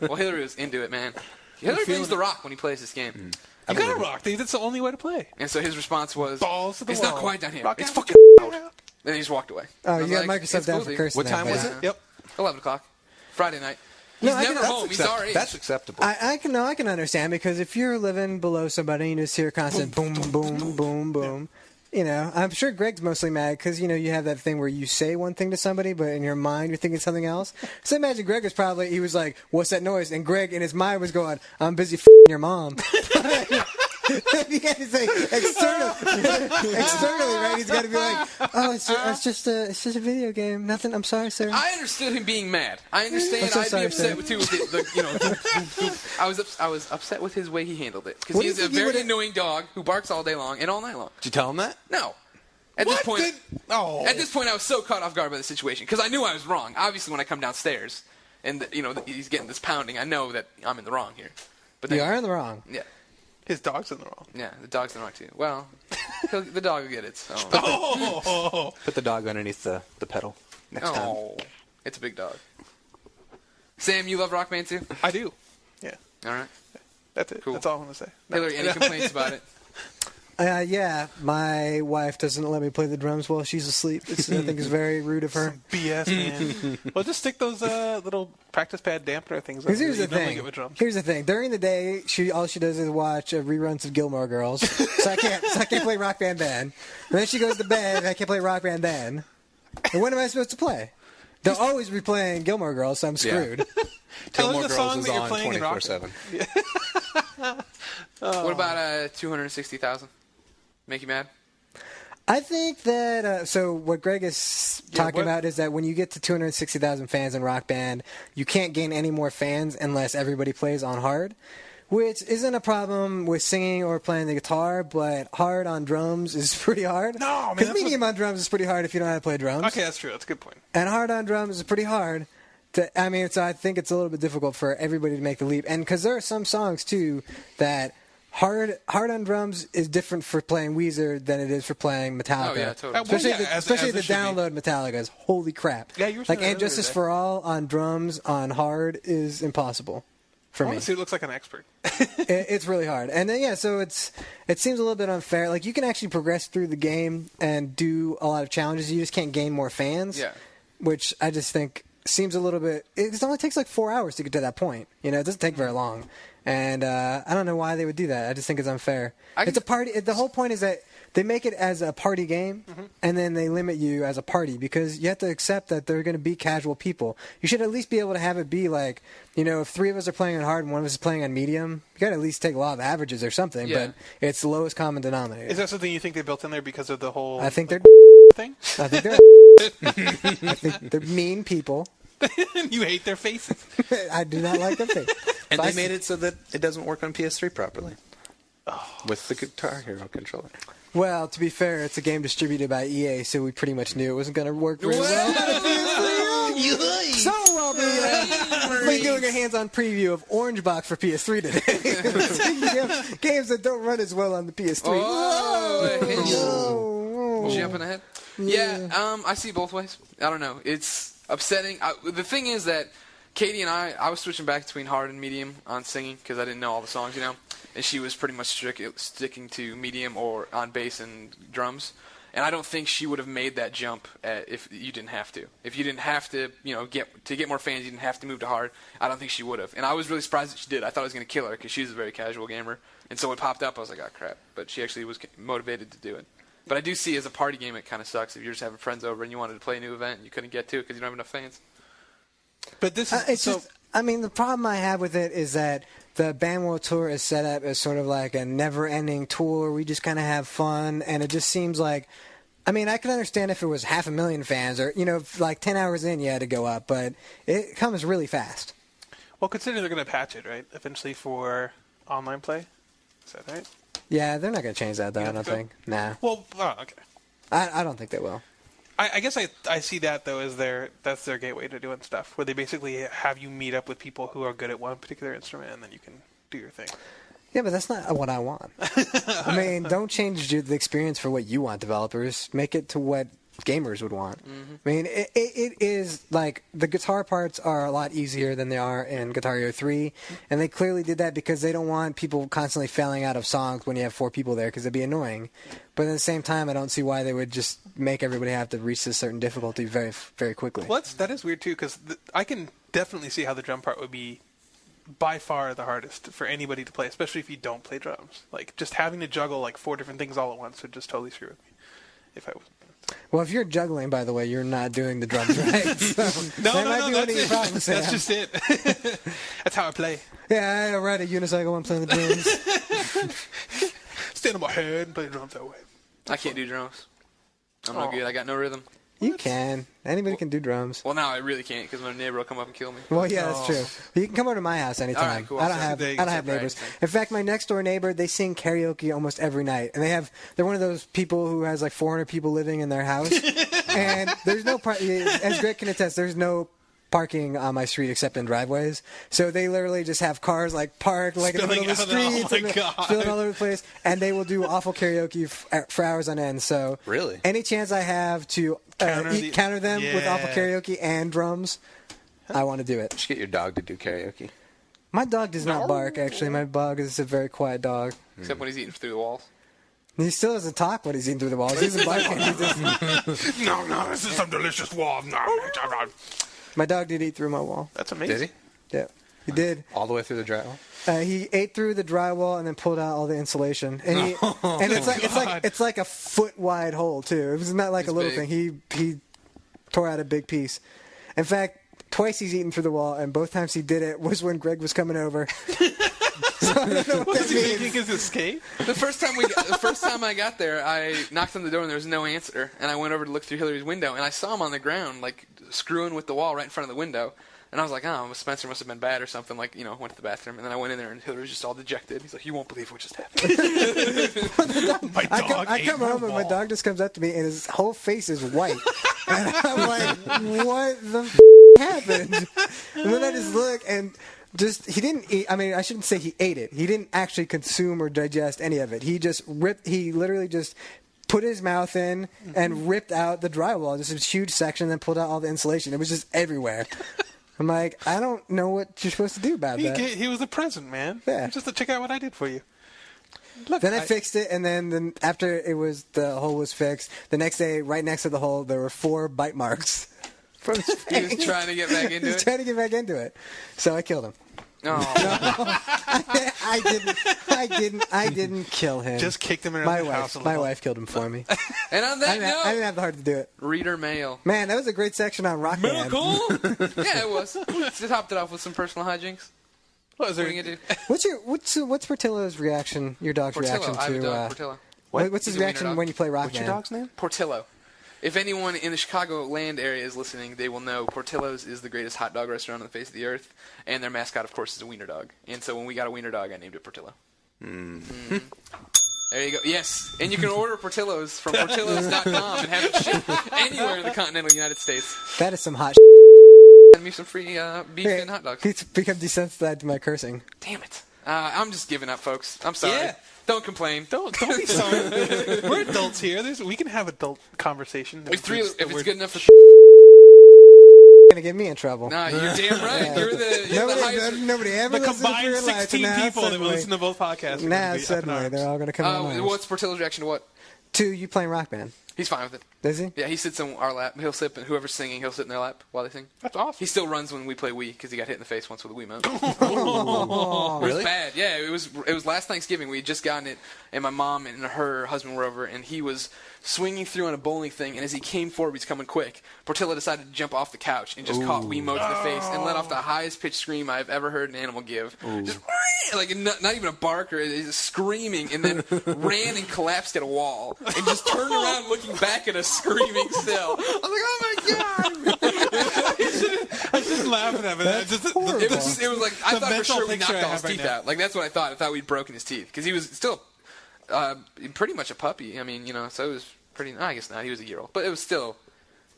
Well, Hillary was into it, man. Hillary brings the rock when he plays this game. You gotta rock these. That's the only way to play. And so his response was, balls to the it's wall. not quiet down here. Rock It's out. fucking loud. Then he just walked away. Oh, you got like, Microsoft down for cursing. What time was it? Yep. 11 o'clock. Friday night. He's never home. He's our age. That's acceptable. I can understand, because if you're living below somebody and you just hear constant boom, boom, boom, boom, you know, I'm sure Greg's mostly mad because, you know, you have that thing where you say one thing to somebody, but in your mind you're thinking something else. So imagine Greg he was like, what's that noise? And Greg in his mind was going, I'm busy f***ing your mom. He had to say externally, right? He's got to be like, "Oh, it's just a video game. Nothing. I'm sorry, sir." I understood him being mad. I understand. So I'd sorry, be upset sir. with too. I was upset with his way he handled it because he's a very annoying dog who barks all day long and all night long. Did you tell him that? No. At this point, I was so caught off guard by the situation because I knew I was wrong. Obviously, when I come downstairs and he's getting this pounding, I know that I'm in the wrong here. But then, You are in the wrong. Yeah. His dog's in the wrong. Yeah, the dog's in the wrong too. Well, the dog will get it. So. Put the dog underneath the pedal next time. It's a big dog. Sam, you love Rock Band too? I do. Yeah. All right. That's it. Cool. That's all I want to say. Hillary, any complaints about it? Yeah, my wife doesn't let me play the drums while she's asleep. I think it's very rude of her. BS, man. Well, just stick those little practice pad dampener things on. Because here's the thing. During the day, all she does is watch reruns of Gilmore Girls. so I can't play Rock Band then. And then she goes to bed, and I can't play Rock Band then. And when am I supposed to play? They'll always be playing Gilmore Girls, so I'm screwed. Yeah. Gilmore Girls is on 24/7. What about 260,000? Make you mad? I think that so what Greg is talking about is that when you get to 260,000 fans in Rock Band, you can't gain any more fans unless everybody plays on hard, which isn't a problem with singing or playing the guitar, but hard on drums is pretty hard. No, man. Because medium on drums is pretty hard if you don't know how to play drums. Okay, that's true. That's a good point. And hard on drums is pretty hard. So I think it's a little bit difficult for everybody to make the leap. And because there are some songs, too, that hard on drums is different for playing Weezer than it is for playing Metallica. Oh, yeah, totally. Especially the download Metallica's. Holy crap. Yeah, you were saying And Justice for All on drums on hard is impossible for me. Honestly, it looks like an expert. It's really hard. And then, so it seems a little bit unfair. Like, you can actually progress through the game and do a lot of challenges. You just can't gain more fans. Yeah. Which I just think seems a little bit... It only takes like 4 hours to get to that point. It doesn't take very long. And I don't know why they would do that. I just think it's unfair. It's a party. The whole point is that they make it as a party game, and then they limit you as a party because you have to accept that they're going to be casual people. You should at least be able to have it be like, if 3 of us are playing on hard and 1 of us is playing on medium, you got to at least take a lot of averages or something. Yeah. But it's the lowest common denominator. Is that something you think they built in there because of the whole? I think they're thing. I think they're mean people. You hate their faces. I do not like their faces. And they made it so that it doesn't work on PS3 properly. With the Guitar Hero controller. Well, to be fair, it's a game distributed by EA, so we pretty much knew it wasn't going to work very well. So I'll be doing a hands-on preview of Orange Box for PS3 today. Speaking of games that don't run as well on the PS3. Jumping ahead. Yeah, I see it both ways. I don't know. It's upsetting. The thing is that Katie and I was switching back between hard and medium on singing because I didn't know all the songs, and she was pretty much sticking to medium or on bass and drums. And I don't think she would have made that jump if you didn't have to. If you didn't have to, get more fans, you didn't have to move to hard. I don't think she would have. And I was really surprised that she did. I thought I was going to kill her because she's a very casual gamer. And so it popped up. I was like, oh, crap. But she actually was motivated to do it. But I do see as a party game, it kind of sucks if you're just having friends over and you wanted to play a new event and you couldn't get to it because you don't have enough fans. But this is the problem I have with it is that the Band World Tour is set up as sort of like a never-ending tour. We just kind of have fun, and it just seems like, I could understand if it was 500,000 fans or, like 10 hours in you had to go up, but it comes really fast. Well, considering they're going to patch it, right, eventually for online play. Is that right? Yeah, they're not going to change that, though, I don't think. Nah. Well, okay. I don't think they will. I guess I see that, though, as that's their gateway to doing stuff, where they basically have you meet up with people who are good at one particular instrument, and then you can do your thing. Yeah, but that's not what I want. Don't change the experience for what you want, developers. Make it to what gamers would want. Mm-hmm. It is like the guitar parts are a lot easier than they are in Guitar Hero 3, and they clearly did that because they don't want people constantly failing out of songs when you have 4 people there because it'd be annoying. But at the same time, I don't see why they would just make everybody have to reach a certain difficulty very, very quickly. Well, that is weird too, because I can definitely see how the drum part would be by far the hardest for anybody to play, especially if you don't play drums. Like just having to juggle like 4 different things all at once would just totally screw with me if I was. Well, if you're juggling, by the way, you're not doing the drums right. So no, that's just it. That's how I play. Yeah, I ride a unicycle when I'm playing the drums. Stand on my head and play the drums that way. I can't do drums. I'm no good. I got no rhythm. You can. Anybody can do drums. Well, now I really can't because my neighbor will come up and kill me. Well, yeah, that's true. You can come over to my house anytime. All right, cool. I don't have neighbors. In fact, my next door neighbor, they sing karaoke almost every night, and they're one of those people who has like 400 people living in their house, and there's no as Greg can attest, there's no parking on my street except in driveways. So they literally just have cars like parked like in the middle of the street, spilling all over the place, and they will do awful karaoke for hours on end. So really, any chance I have to counter them with awful karaoke and drums, I want to do it. Just get your dog to do karaoke. My dog does not bark. Actually, my dog is a very quiet dog. Except when he's eating through the walls. He still doesn't talk when he's eating through the walls. He doesn't bark. No, this is some delicious wall. My dog did eat through my wall. That's amazing. Did he? Yeah, he did. All the way through the drywall? He ate through the drywall and then pulled out all the insulation. And it's like a foot wide hole too. It was not like a little thing. He tore out a big piece. In fact, twice he's eaten through the wall, and both times he did it was when Greg was coming over. So I don't know what was he making his escape? The first time I got there, I knocked on the door and there was no answer. And I went over to look through Hillary's window, and I saw him on the ground, like screwing with the wall right in front of the window. And I was like, oh, Spencer must have been bad or something. Like, went to the bathroom, and then I went in there, and Hillary was just all dejected. He's like, you won't believe what just happened. My dog I come home, and my dog just comes up to me, and his whole face is white. And I'm like, what the happened? And then I just look, and he didn't eat. I shouldn't say he ate it. He didn't actually consume or digest any of it. He literally just put his mouth in and ripped out the drywall, just a huge section, and then pulled out all the insulation. It was just everywhere. I'm like, I don't know what you're supposed to do about that. He was a present, man. Yeah. Just to check out what I did for you. Look, then I fixed it, and then after the hole was fixed, the next day, right next to the hole, there were 4 bite marks from his face. He was trying to get back into it? He was trying to get back into it. So I killed him. Oh. No, I didn't kill him. Just kicked him in the house. My wife killed him for me. And on that note, I didn't have the heart to do it. Reader mail. Man, that was a great section on Rock Band. Miracle? Yeah, it was. Just topped it off with some personal hijinks. What are you gonna do? What's Portillo's reaction? Your dog's reaction to I have a dog, Portillo. What's his reaction when you play Rock Band? What's your dog's name? Portillo. If anyone in the Chicago land area is listening, they will know Portillo's is the greatest hot dog restaurant on the face of the earth, and their mascot, of course, is a wiener dog. And so when we got a wiener dog, I named it Portillo. Mm. There you go. Yes, and you can order Portillo's from Portillos.com and have it shipped anywhere in the continental United States. That is some hot Send me some free beef and hot dogs. He's become desensitized to my cursing. Damn it. I'm just giving up, folks. I'm sorry. Yeah. Don't complain. Don't be sorry. We're adults here. We can have adult conversation. If it's good enough for gonna get me in trouble. Nah, you're damn right. Yeah. You're the highest. Nobody ever the listens combined to real 16 life, people that will listen to both podcasts. Nah, suddenly they're all gonna come on. What's Portillo's reaction to what? To you playing Rock Band. He's fine with it. Does he? Yeah, he sits in our lap. He'll sit, and whoever's singing, he'll sit in their lap while they sing. That's awesome. He still runs when we play Wii because he got hit in the face once with a Wiimote. Oh, It was bad. Yeah, it was last Thanksgiving. We had just gotten it, and my mom and her husband were over, and he was swinging through on a bowling thing, and as he came forward, he's coming quick. Portilla decided to jump off the couch and just caught Wiimote to the face and let off the highest pitched scream I've ever heard an animal give. Just like not even a bark or just screaming, and then ran and collapsed at a wall and just turned around looking back at us screaming still. I was like, oh my god! I shouldn't laugh at that, but it was like I thought for sure we knocked all his teeth now. out. Like that's what I thought. I thought we'd broken his teeth because he was still pretty much a puppy. I mean, so it was pretty. I guess not. He was a year old, but it was still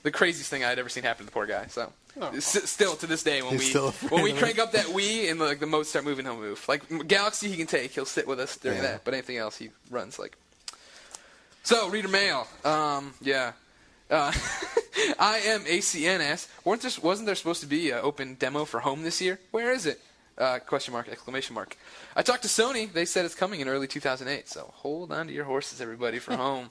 the craziest thing I'd ever seen happen to the poor guy. So still to this day, when we crank up that Wii and the modes start moving, he'll move. Like Galaxy, he can take. He'll sit with us during that. But anything else, he runs like. So reader mail. I am ACN asks, wasn't there supposed to be an open demo for Home this year? Where is it? Question mark, exclamation mark. I talked to Sony. They said it's coming in early 2008. So hold on to your horses, everybody, for Home.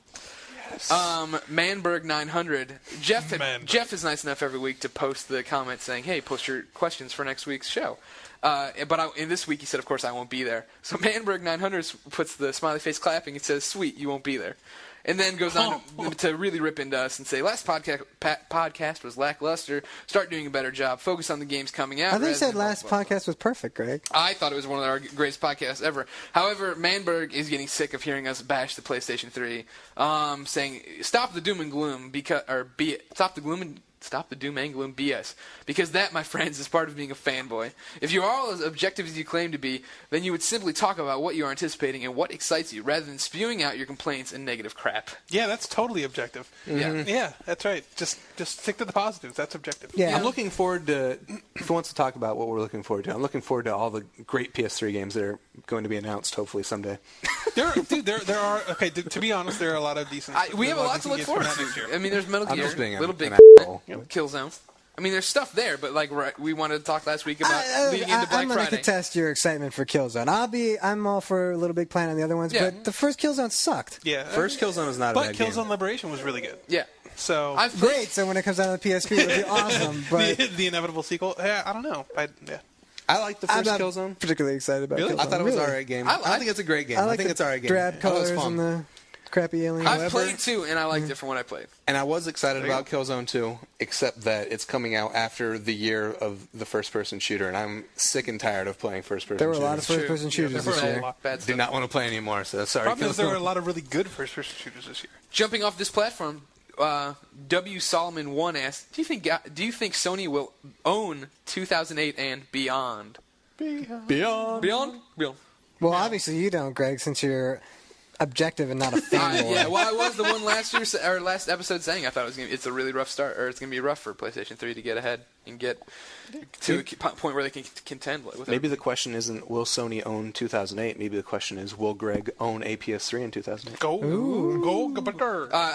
Yes. Manberg 900. Jeff is nice enough every week to post the comment saying, hey, post your questions for next week's show. But in this week he said, of course, I won't be there. So Manberg 900 puts the smiley face clapping. It says, sweet, you won't be there. And then goes on to really rip into us and say, last podcast was lackluster. Start doing a better job. Focus on the games coming out. I think you said last podcast was perfect, Greg. I thought it was one of our greatest podcasts ever. However, Manberg is getting sick of hearing us bash the PlayStation 3, saying, stop the doom and gloom, stop the doom and gloom BS. Because that, my friends, is part of being a fanboy. If you are all as objective as you claim to be, then you would simply talk about what you are anticipating and what excites you, rather than spewing out your complaints and negative crap. Yeah, that's totally objective. Mm-hmm. Yeah, that's right. Just stick to the positives. That's objective. Yeah, I'm looking forward to, if he wants to talk about what we're looking forward to, I'm looking forward to all the great PS3 games that are going to be announced, hopefully, someday. There are, okay, to be honest, there are a lot of decent we have a lot to look forward to. I mean, there's Metal Gear, Little Big Killzone. I mean, there's stuff there, but we wanted to talk last week about leading into Black Friday. I'm going to contest your excitement for Killzone. I'm all for Little Big Planet and the other ones, but the first Killzone sucked. Yeah, first Killzone is not a bad game. But Killzone Liberation was really good. Yeah. So great. So when it comes out on the PSP, it'll be awesome. But the inevitable sequel, I don't know. I like the first I'm not Killzone. Particularly excited about Killzone. I thought it was an alright game. I think it's a great game. I think it's an alright game. Drab colors and the crappy alien. I've played 2, and I liked it from what I played. And I was excited about Killzone 2, except that it's coming out after the year of the first-person shooter, and I'm sick and tired of playing first-person shooters. There were a lot of first-person shooters this year. Do not want to play anymore, so sorry. Problem is there were a lot of really good first-person shooters this year. Jumping off this platform, W. Solomon 1 asks, do you think Sony will own 2008 and beyond? Beyond? Well, obviously you don't, Greg, since you're objective and not a fanboy. Yeah, well, I was the one last episode saying I thought it's a really rough start, or it's going to be rough for PlayStation 3 to get ahead and get to a point where they can contend with it. Maybe the question isn't will Sony own 2008. Maybe the question is will Greg own a PS3 in 2008. Go.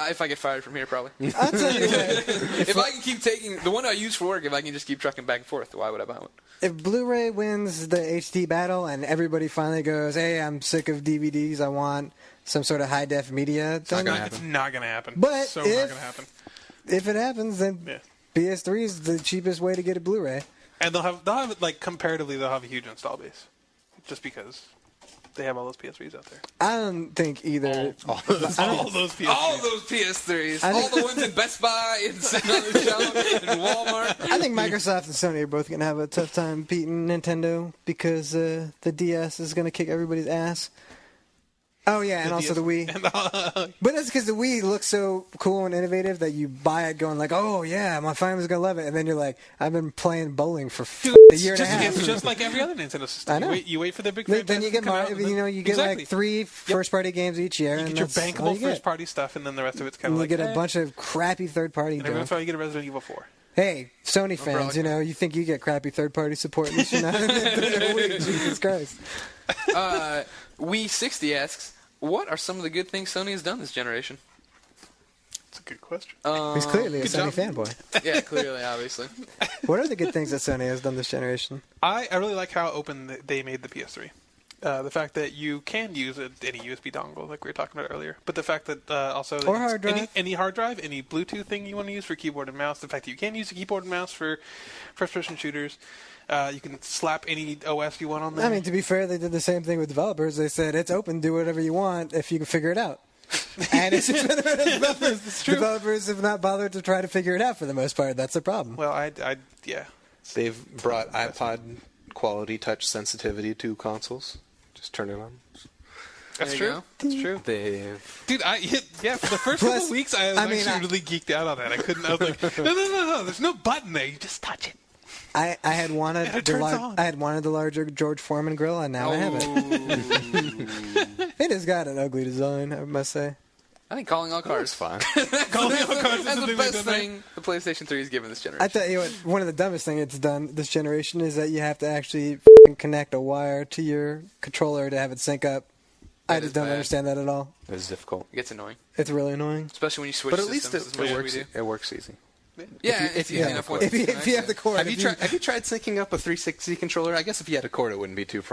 If I get fired from here, probably. I'll tell you what. If I can keep taking the one I use for work, if I can just keep trucking back and forth, why would I buy one? If Blu-ray wins the HD battle and everybody finally goes, hey, I'm sick of DVDs, I want some sort of high-def media, it's not going to happen. But not going to happen. If it happens, then PS3 is the cheapest way to get a Blu-ray. And they'll have like comparatively, they'll have a huge install base, just because they have all those PS3s out there. I don't think either. All those PS3s. All those PS3s. All the ones in Best Buy and sitting on the shelf in Walmart. I think Microsoft and Sony are both going to have a tough time beating Nintendo because the DS is going to kick everybody's ass. Oh, yeah, and also the Wii. But that's because the Wii looks so cool and innovative that you buy it going like, oh, yeah, my family's going to love it. And then you're like, I've been playing bowling for a year and a half. It's just like every other Nintendo system. I know. You wait for the big Then you get you get like 3 first-party games each year. You get your bankable first-party stuff, and then the rest of it's kind of like... You get a bunch of crappy third-party games. And every once in a while you get a Resident Evil 4. Hey, Sony fans, you think you get crappy third-party support? At least you're not. Jesus Christ. Wii60 asks, what are some of the good things Sony has done this generation? That's a good question. He's clearly a Sony fanboy. Yeah, clearly, obviously. What are the good things that Sony has done this generation? I really like how open they made the PS3. The fact that you can use any USB dongle, like we were talking about earlier, but the fact that also or hard drive. Any hard drive, any Bluetooth thing you want to use for keyboard and mouse, the fact that you can use a keyboard and mouse for first-person shooters, you can slap any OS you want on there. I mean, to be fair, they did the same thing with developers. They said it's open, do whatever you want if you can figure it out. And it's just been developers. It's true. Developers have not bothered to try to figure it out for the most part. That's the problem. Well, yeah. They've brought iPod quality touch sensitivity to consoles. Just turn it on. That's true. That's true. Dude, for the first couple of weeks, I was really geeked out on that. I was like, no, there's no button there. You just touch it. I had wanted the larger George Foreman grill, and now I have it. It has got an ugly design, I must say. I think calling all cars is fine. Calling all cars is the best thing the PlayStation 3 has given this generation. I tell you what, one of the dumbest things it's done this generation is that you have to actually connect a wire to your controller to have it sync up. I just don't understand that at all. It's difficult. It gets annoying. It's really annoying. Especially when you switch systems. But at least it works easy. Yeah, it's easy enough. If you have the cord. Have you tried syncing up a 360 controller? I guess if you had a cord, it wouldn't be too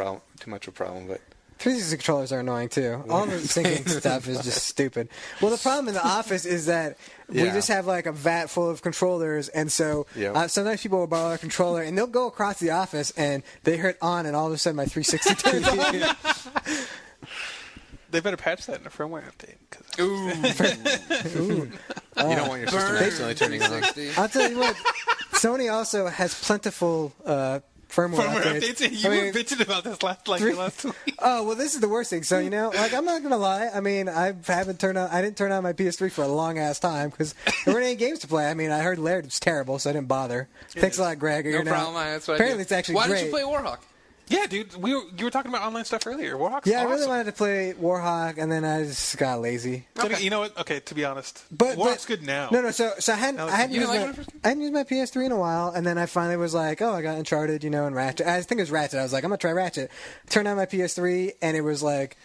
much of a problem, but 360 controllers are annoying too. All the syncing stuff is just stupid. Well, the problem in the office is that we just have like a vat full of controllers, and so sometimes people will borrow a controller and they'll go across the office and they hit on, and all of a sudden my 360 turns on. They better patch that in a firmware update. Ooh. You don't want your system accidentally turning on. I'll tell you what, Sony also has plentiful firmware updates. You were bitching about this last week. Oh, well, this is the worst thing. So, I'm not going to lie. I mean, I didn't turn on my PS3 for a long-ass time because there weren't any games to play. I mean, I heard Laird was terrible, so I didn't bother. Thanks a lot, Greg. No problem. That's what apparently, it's actually great. Why didn't you play Warhawk? Yeah, dude, you were talking about online stuff earlier. Warhawk's awesome. I really awesome. wanted to play Warhawk, and then I just got lazy. Okay. You know what? Okay, to be honest, Warhawk's good now. No. So I hadn't used my PS3 in a while, and then I finally was like, I got Uncharted, and Ratchet. I think it was Ratchet. I was like, I'm gonna try Ratchet. Turned on my PS3, and it was like,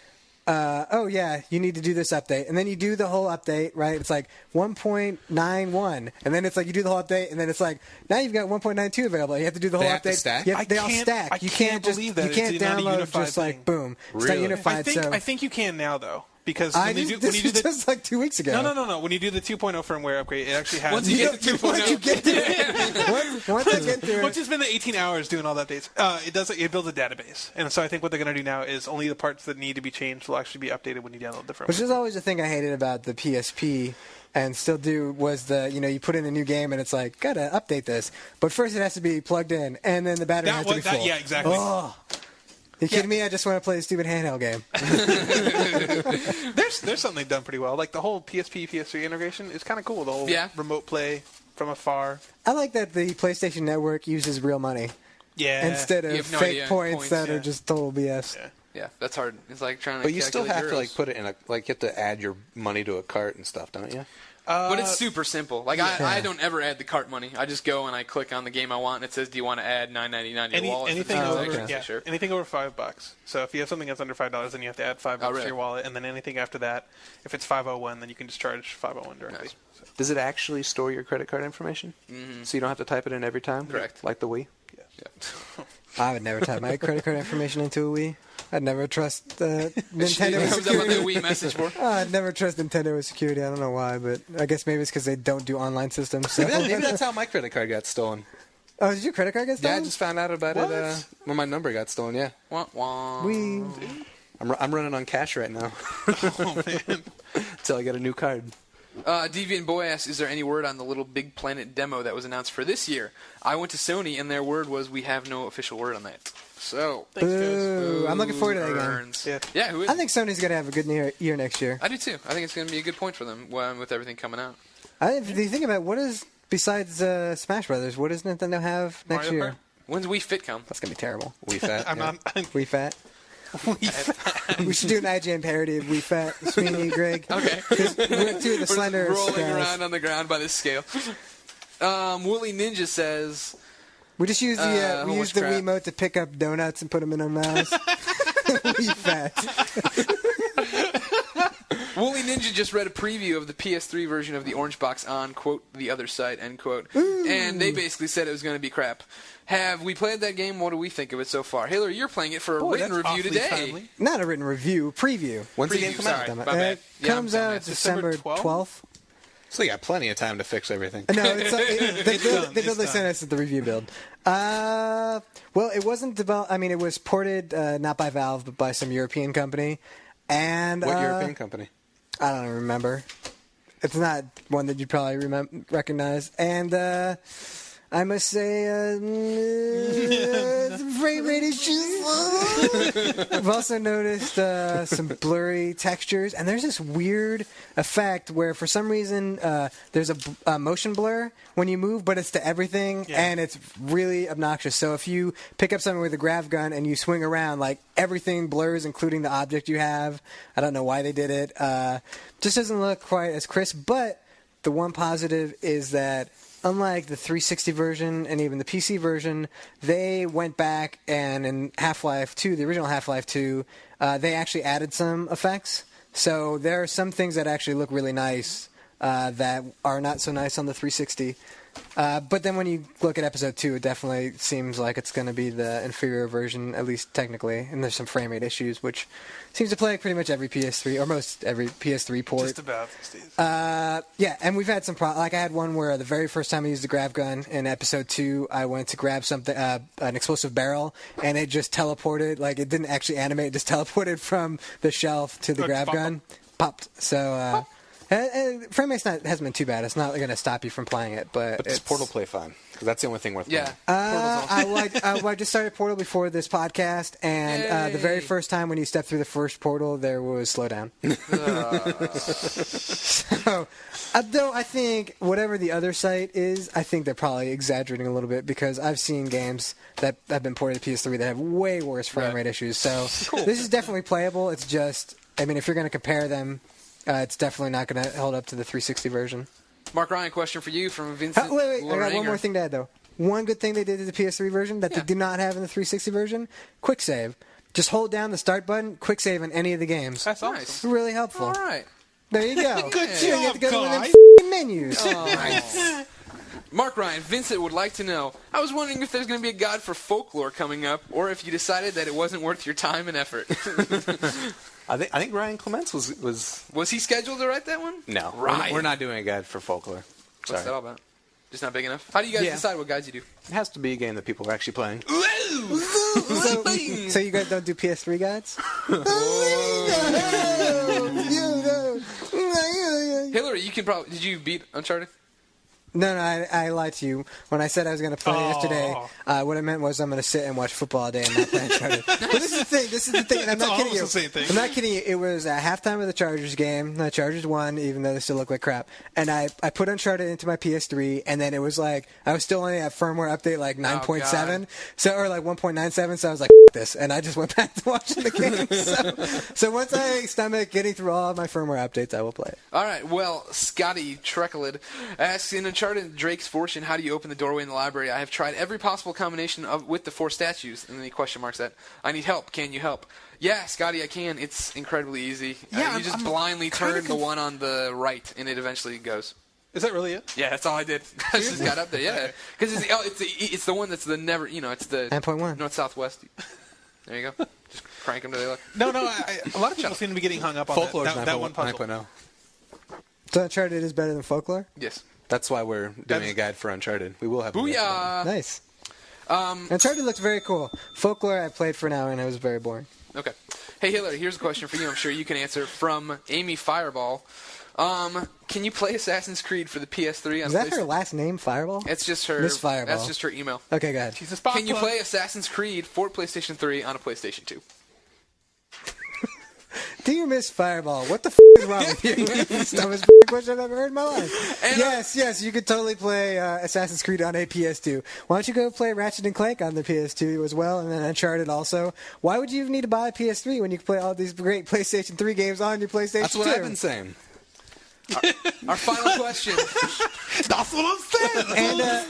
you need to do this update. And then you do the whole update, right? It's like 1.91. And then it's like you do the whole update, and then it's like, now you've got 1.92 available. You have to do the whole update. Stack? They all stack. You can't download just like, boom. It's not unified. I think you can now, though. Because this was just like 2 weeks ago. No. When you do the 2.0 firmware upgrade, it actually has... Once you get to 2.0. Once you get to it. Once I get to it. Once you spend the 18 hours doing all the updates, it builds a database. And so I think what they're going to do now is only the parts that need to be changed will actually be updated when you download the firmware. Which is always the thing I hated about the PSP and still do was you put in a new game and it's like, gotta update this. But first it has to be plugged in, and then the battery has to be full. Yeah, exactly. Oh. You kidding me? I just want to play a stupid handheld game. There's something they've done pretty well. Like the whole PSP, PS3 integration is kind of cool. The whole remote play from afar. I like that the PlayStation Network uses real money. Yeah. Instead of fake points that are just total BS. Yeah, that's hard. It's like trying to. But you still have to put it in you have to add your money to a cart and stuff, don't you? But it's super simple. Like I don't ever add the cart money. I just go and I click on the game I want, and it says, "Do you want to add $9.99 to your wallet?" Anything over $5. So if you have something that's under $5, then you have to add $5 to your wallet, and then anything after that, if it's $5.01, then you can just charge $5.01 directly. Nice. So. Does it actually store your credit card information? Mm-hmm. So you don't have to type it in every time? Correct. Like the Wii? Yeah. I would never type my credit card information into a Wii. I'd never trust Nintendo with security. Comes up on the Wii message board. I'd never trust Nintendo with security. I don't know why, but I guess maybe it's because they don't do online systems. So. Maybe that's how my credit card got stolen. Oh, did your credit card get stolen? Yeah, I just found out about it when my number got stolen, yeah. Wah, wah. I'm running on cash right now. Oh, man. Until I get a new card. Deviant Boy asks, is there any word on the Little Big Planet demo that was announced for this year? I went to Sony, and their word was, we have no official word on that. So, thanks, guys. I'm looking forward to that again. Yeah, who is? I think Sony's going to have a good year next year. I do, too. I think it's going to be a good point for them with everything coming out. If you think about besides Smash Brothers, what does Nintendo have next Mario year? Kart? When's Wii Fit come? That's going to be terrible. Wii Fat. Wii Fat. We should do an IGN parody of Wii Fat, Sweeney, Greg. Okay. We're two of the slender rolling guys. around on the ground by this scale. Woolly Ninja says... We just use the Wiimote to pick up donuts and put them in our mouths. Wii Fat. Wooly Ninja just read a preview of the PS3 version of the Orange Box on, quote, the other side, end quote. Ooh. And they basically said it was going to be crap. Have we played that game? What do we think of it so far? Hillary, you're playing it for a written review today. Timely. Not a written review, preview. When's the game come out? It comes out December 12th. So you got plenty of time to fix everything. No, they build the sentence at the review build. Well, it wasn't developed. I mean, it was ported not by Valve, but by some European company. And what European company? I don't remember. It's not one that you'd probably recognize. And I must say, frame rate issues. I've also noticed some blurry textures, and there's this weird effect where, for some reason, there's a motion blur when you move, but it's to everything, and it's really obnoxious. So if you pick up something with a grav gun and you swing around, like everything blurs, including the object you have. I don't know why they did it. Just doesn't look quite as crisp. But the one positive is that, unlike the 360 version and even the PC version, they went back and in Half-Life 2, the original Half-Life 2, they actually added some effects. So there are some things that actually look really nice that are not so nice on the 360. But then when you look at Episode 2, it definitely seems like it's going to be the inferior version, at least technically. And there's some frame rate issues, which seems to plague pretty much every PS3, or most every PS3 port. Just about, Steve. Yeah, and we've had some problems. Like, I had one where the very first time I used the grav gun in Episode 2, I went to grab something, an explosive barrel, and it just teleported. Like, it didn't actually animate, it just teleported from the shelf to the grav gun. Popped. So, frame rate hasn't been too bad. It's not going to stop you from playing it, but does Portal play fun? Because that's the only thing worth playing. I just started Portal before this podcast, and the very first time when you step through the first portal, there was slowdown. So, though I think whatever the other site is, I think they're probably exaggerating a little bit, because I've seen games that have been ported to PS3 that have way worse frame rate issues. So this is definitely playable. It's just, I mean, if you're going to compare them, it's definitely not going to hold up to the 360 version. Mark Ryan, question for you from Vincent. Wait. I got one more thing to add, though. One good thing they did to the PS3 version that they do not have in the 360 version, quick save. Just hold down the start button, quick save in any of the games. That's nice. Really helpful. All right. There you go. Good You don't job, have to go to one of guys. them menus. Oh. Nice. Mark Ryan, Vincent would like to know, I was wondering if there's going to be a guide for folklore coming up, or if you decided that it wasn't worth your time and effort. I think Ryan Clements was... Was he scheduled to write that one? No. Right. We're not doing a guide for folklore. Sorry. What's that all about? Just not big enough? How do you guys decide what guides you do? It has to be a game that people are actually playing. So you guys don't do PS3 guides? Hillary, you can probably... Did you beat Uncharted? No, I lied to you. When I said I was going to play yesterday, what I meant was I'm going to sit and watch football all day and not play Uncharted. But this is the thing, and I'm not kidding you. The same thing. I'm not kidding you. It was a halftime of the Chargers game. The Chargers won, even though they still look like crap. And I put Uncharted into my PS3, and then it was like, I was still only at firmware update like 9.7, or like 1.97, so I was like, this. And I just went back to watching the game. So once I stomach getting through all of my firmware updates, I will play it. All right, well, Scotty Trecklid asks, in Uncharted Drake's Fortune, how do you open the doorway in the library? I have tried every possible combination with the 4 statues. And then he question marks that. I need help. Can you help? Yeah, Scotty, I can. It's incredibly easy. Yeah, you just blindly turn the one on the right, and it eventually goes. Is that really it? Yeah, that's all I did. I just got up there. Yeah, because it's the one that's the never. It's the 9.1 north southwest. There you go. Just crank them till they look. No. A lot of people seem to be getting hung up on that one puzzle. 9.0. So Uncharted is better than Folklore? Yes. That's why we're doing a guide for Uncharted. We will have. Booyah! Nice. Uncharted looks very cool. Folklore I played for an hour and it was very boring. Okay. Hey, Hillary, here's a question for you. I'm sure you can answer from Amy Fireball. Can you play Assassin's Creed for the PS3? Is that her last name, Fireball? It's just her. Miss Fireball. That's just her email. Okay, go ahead. She's a spot Can you plug. play Assassin's Creed for PlayStation 3 on a PlayStation 2? Dear Miss Fireball, what the is wrong with you? That's the dumbest question I've ever heard in my life. And yes, you could totally play Assassin's Creed on a PS2. Why don't you go play Ratchet and Clank on the PS2 as well, and then Uncharted also? Why would you even need to buy a PS3 when you can play all these great PlayStation 3 games on your PlayStation 2? That's what I've been saying. Our final question. That's what I'm saying.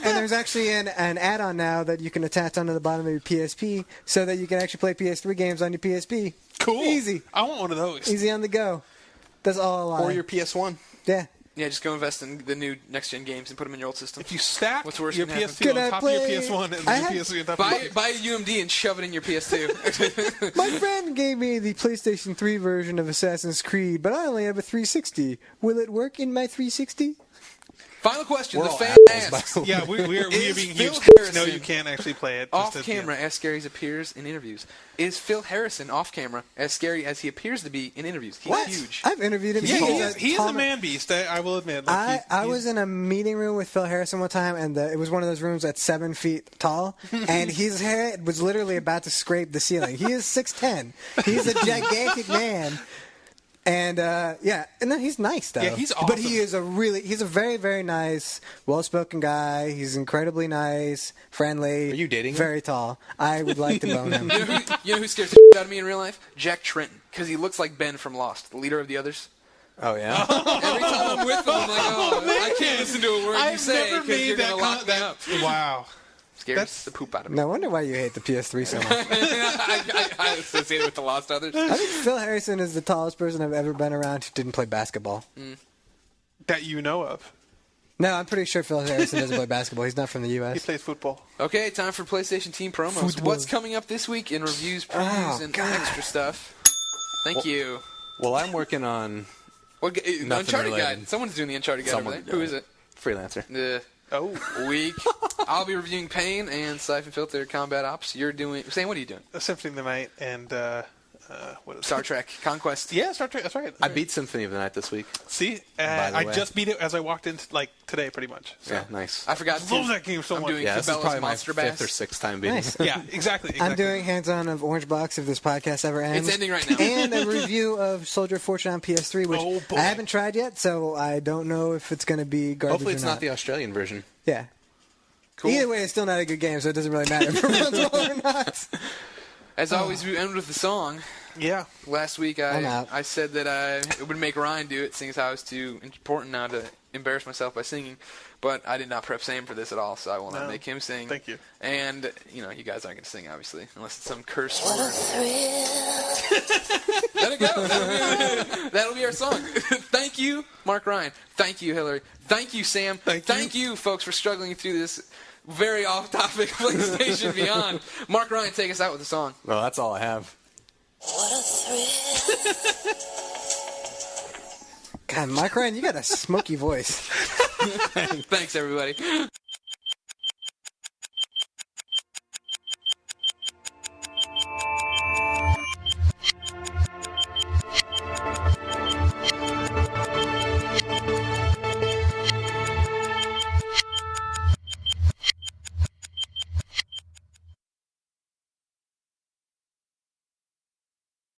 And there's actually an add-on now that you can attach onto the bottom of your PSP so that you can actually play PS3 games on your PSP. Cool. Easy. I want one of those. Easy on the go. That's all I lie. Or your PS1. Yeah. Yeah, just go invest in the new next-gen games and put them in your old system. If you stack What's worse your can happen? PS2 on top of your PS1 and then your PS3 on top of your Buy a UMD and shove it in your PS2. My friend gave me the PlayStation 3 version of Assassin's Creed, but I only have a 360. Will it work in my 360? Final question. We're the all fan assholes, asks. by the way. Yeah, we are Is being Phil used. Harrison No, you can't actually play it. Off camera, as scary as appears in interviews. Is Phil Harrison off camera as scary as he appears to be in interviews? He's huge. I've interviewed him. Yeah, he is a man beast. I will admit. Like, I was in a meeting room with Phil Harrison one time, and it was one of those rooms that's 7 feet tall, and his head was literally about to scrape the ceiling. He is 6'10". He's a gigantic man. And and then he's nice though. Yeah, he's awesome. But he's a very, very nice, well-spoken guy. He's incredibly nice, friendly. Are you dating him? Very tall. I would like to bone him. You know who scares the shit out of me in real life? Jack Trenton, because he looks like Ben from Lost, the leader of the others. Oh, yeah? Every time I'm with him, I'm like, I can't listen to a word you say because you're going to lock me up. Wow. Scares the poop out of me. No wonder why you hate the PS3 so much. I associate it with the Lost Others. I think Phil Harrison is the tallest person I've ever been around who didn't play basketball. That you know of. No, I'm pretty sure Phil Harrison doesn't play basketball. He's not from the He U.S. plays football. Okay, time for PlayStation Team promos. Football. What's coming up this week in reviews, previews, and extra stuff? Thank you. Well, I'm working on Uncharted related. Guide. Someone's doing the Uncharted Guide over there. Who is it? Freelancer. Week. I'll be reviewing Pain and Siphon Filter Combat Ops. You're doing... Sam, what are you doing? Symphony of the Night and... what is Star Trek Conquest. Yeah, Star Trek. That's right. I beat Symphony of the Night this week. See, By the I way. just beat it as I walked in today, pretty much. So. Yeah, nice. I forgot to... Love that game so I'm much. doing Yeah, this is Cabela's probably my Monster fifth or Bass. sixth time beating Nice. it. Yeah, exactly. I'm doing hands-on of Orange Box if this podcast ever ends. It's ending right now. And a review of Soldier of Fortune on PS3, which Oh, boy. I haven't tried yet, so I don't know if it's going to be garbage Hopefully it's or not the Australian version. Yeah. Cool. Either way, it's still not a good game, so it doesn't really matter if it runs well or not. As always, we end with the song. Yeah. Last week, I'm out. I said that it would make Ryan do it, seeing as how it's too important now to embarrass myself by singing. But I did not prep Sam for this at all, so I will not make him sing. Thank you. And, you guys aren't going to sing, obviously, unless it's some curse word. Let it go. That'll be our song. Thank you, Mark Ryan. Thank you, Hillary. Thank you, Sam. Thank you, folks, for struggling through this very off-topic PlayStation Beyond. Mark Ryan, take us out with a song. Well, that's all I have. What a thrill. God, Mike Ryan, you got a smoky voice. Thanks, everybody.